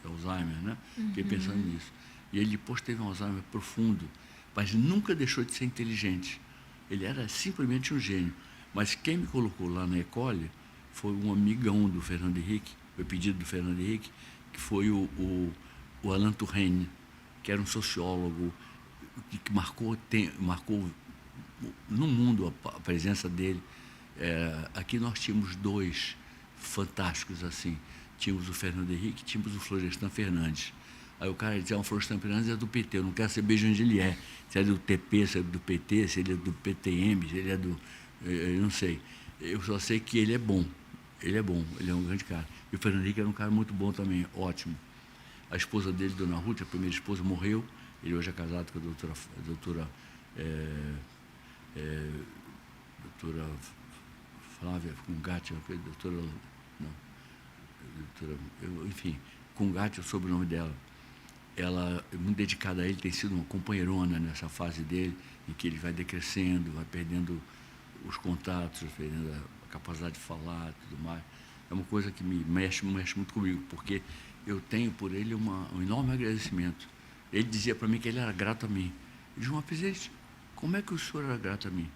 Alzheimer, né? Fiquei pensando nisso. E ele depois teve um Alzheimer profundo, mas nunca deixou de ser inteligente. Ele era simplesmente um gênio. Mas quem me colocou lá na École foi um amigão do Fernando Henrique, foi pedido do Fernando Henrique, que foi o Alain Touraine, que era um sociólogo que marcou no mundo a presença dele. Aqui nós tínhamos dois fantásticos assim. tínhamos o Fernando Henrique, tínhamos o Florestan Fernandes. Aí o cara dizia, o Florestan Fernandes é do PT, eu não quero saber de onde ele é. Se ele é do TP, se ele é do PT, se ele é do PTM, se ele é do... Eu não sei. Eu só sei que ele é bom. Ele é bom, ele é um grande cara. E o Fernando Henrique era um cara muito bom também, ótimo. A esposa dele, Dona Ruth, a primeira esposa, morreu. Ele hoje é casado com a doutora Flávia Cungatti, enfim, Cungatti é o sobrenome dela. Ela é muito dedicada a ele, tem sido uma companheirona nessa fase dele, em que ele vai decrescendo, vai perdendo os contatos, perdendo a capacidade de falar e tudo mais. É uma coisa que me mexe muito comigo, porque eu tenho por ele um enorme agradecimento. Ele dizia para mim que ele era grato a mim. Eu disse, João Pizete, como é que o senhor era grato a mim?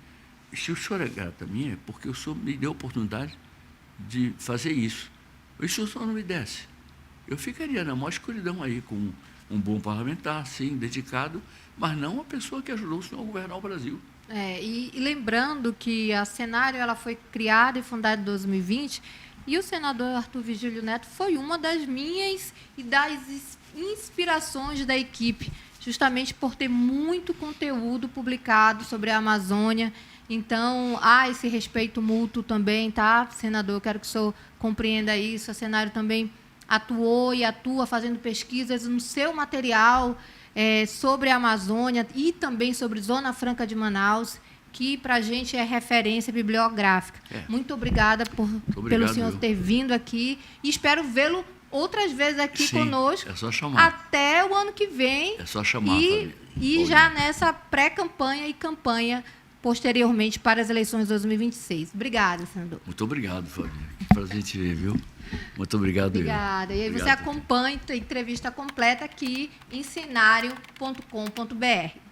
Se o senhor é grato a mim, é porque o senhor me deu a oportunidade de fazer isso. E se o senhor não me desse, eu ficaria na maior escuridão aí, com um bom parlamentar, sim, dedicado, mas não uma pessoa que ajudou o senhor a governar o Brasil.
E lembrando que a Cenário ela foi criada e fundada em 2020, e o senador Arthur Vigílio Neto foi uma das minhas e das inspirações da equipe, justamente por ter muito conteúdo publicado sobre a Amazônia. Então, há esse respeito mútuo também, tá, senador? Eu quero que o senhor compreenda isso. A Cenário também atuou e atua fazendo pesquisas no seu material sobre a Amazônia e também sobre Zona Franca de Manaus, que para a gente é referência bibliográfica. Muito obrigada pelo senhor ter vindo aqui e espero vê-lo outras vezes aqui conosco.
É só chamar.
Até o ano que vem.
É só chamar.
E já nessa pré-campanha e campanha posteriormente para as eleições de 2026. Obrigada, senador.
Muito obrigado, Fábio. Que prazer te ver, viu? Muito obrigado.
Obrigada. E aí você acompanha a entrevista completa aqui em cenário.com.br.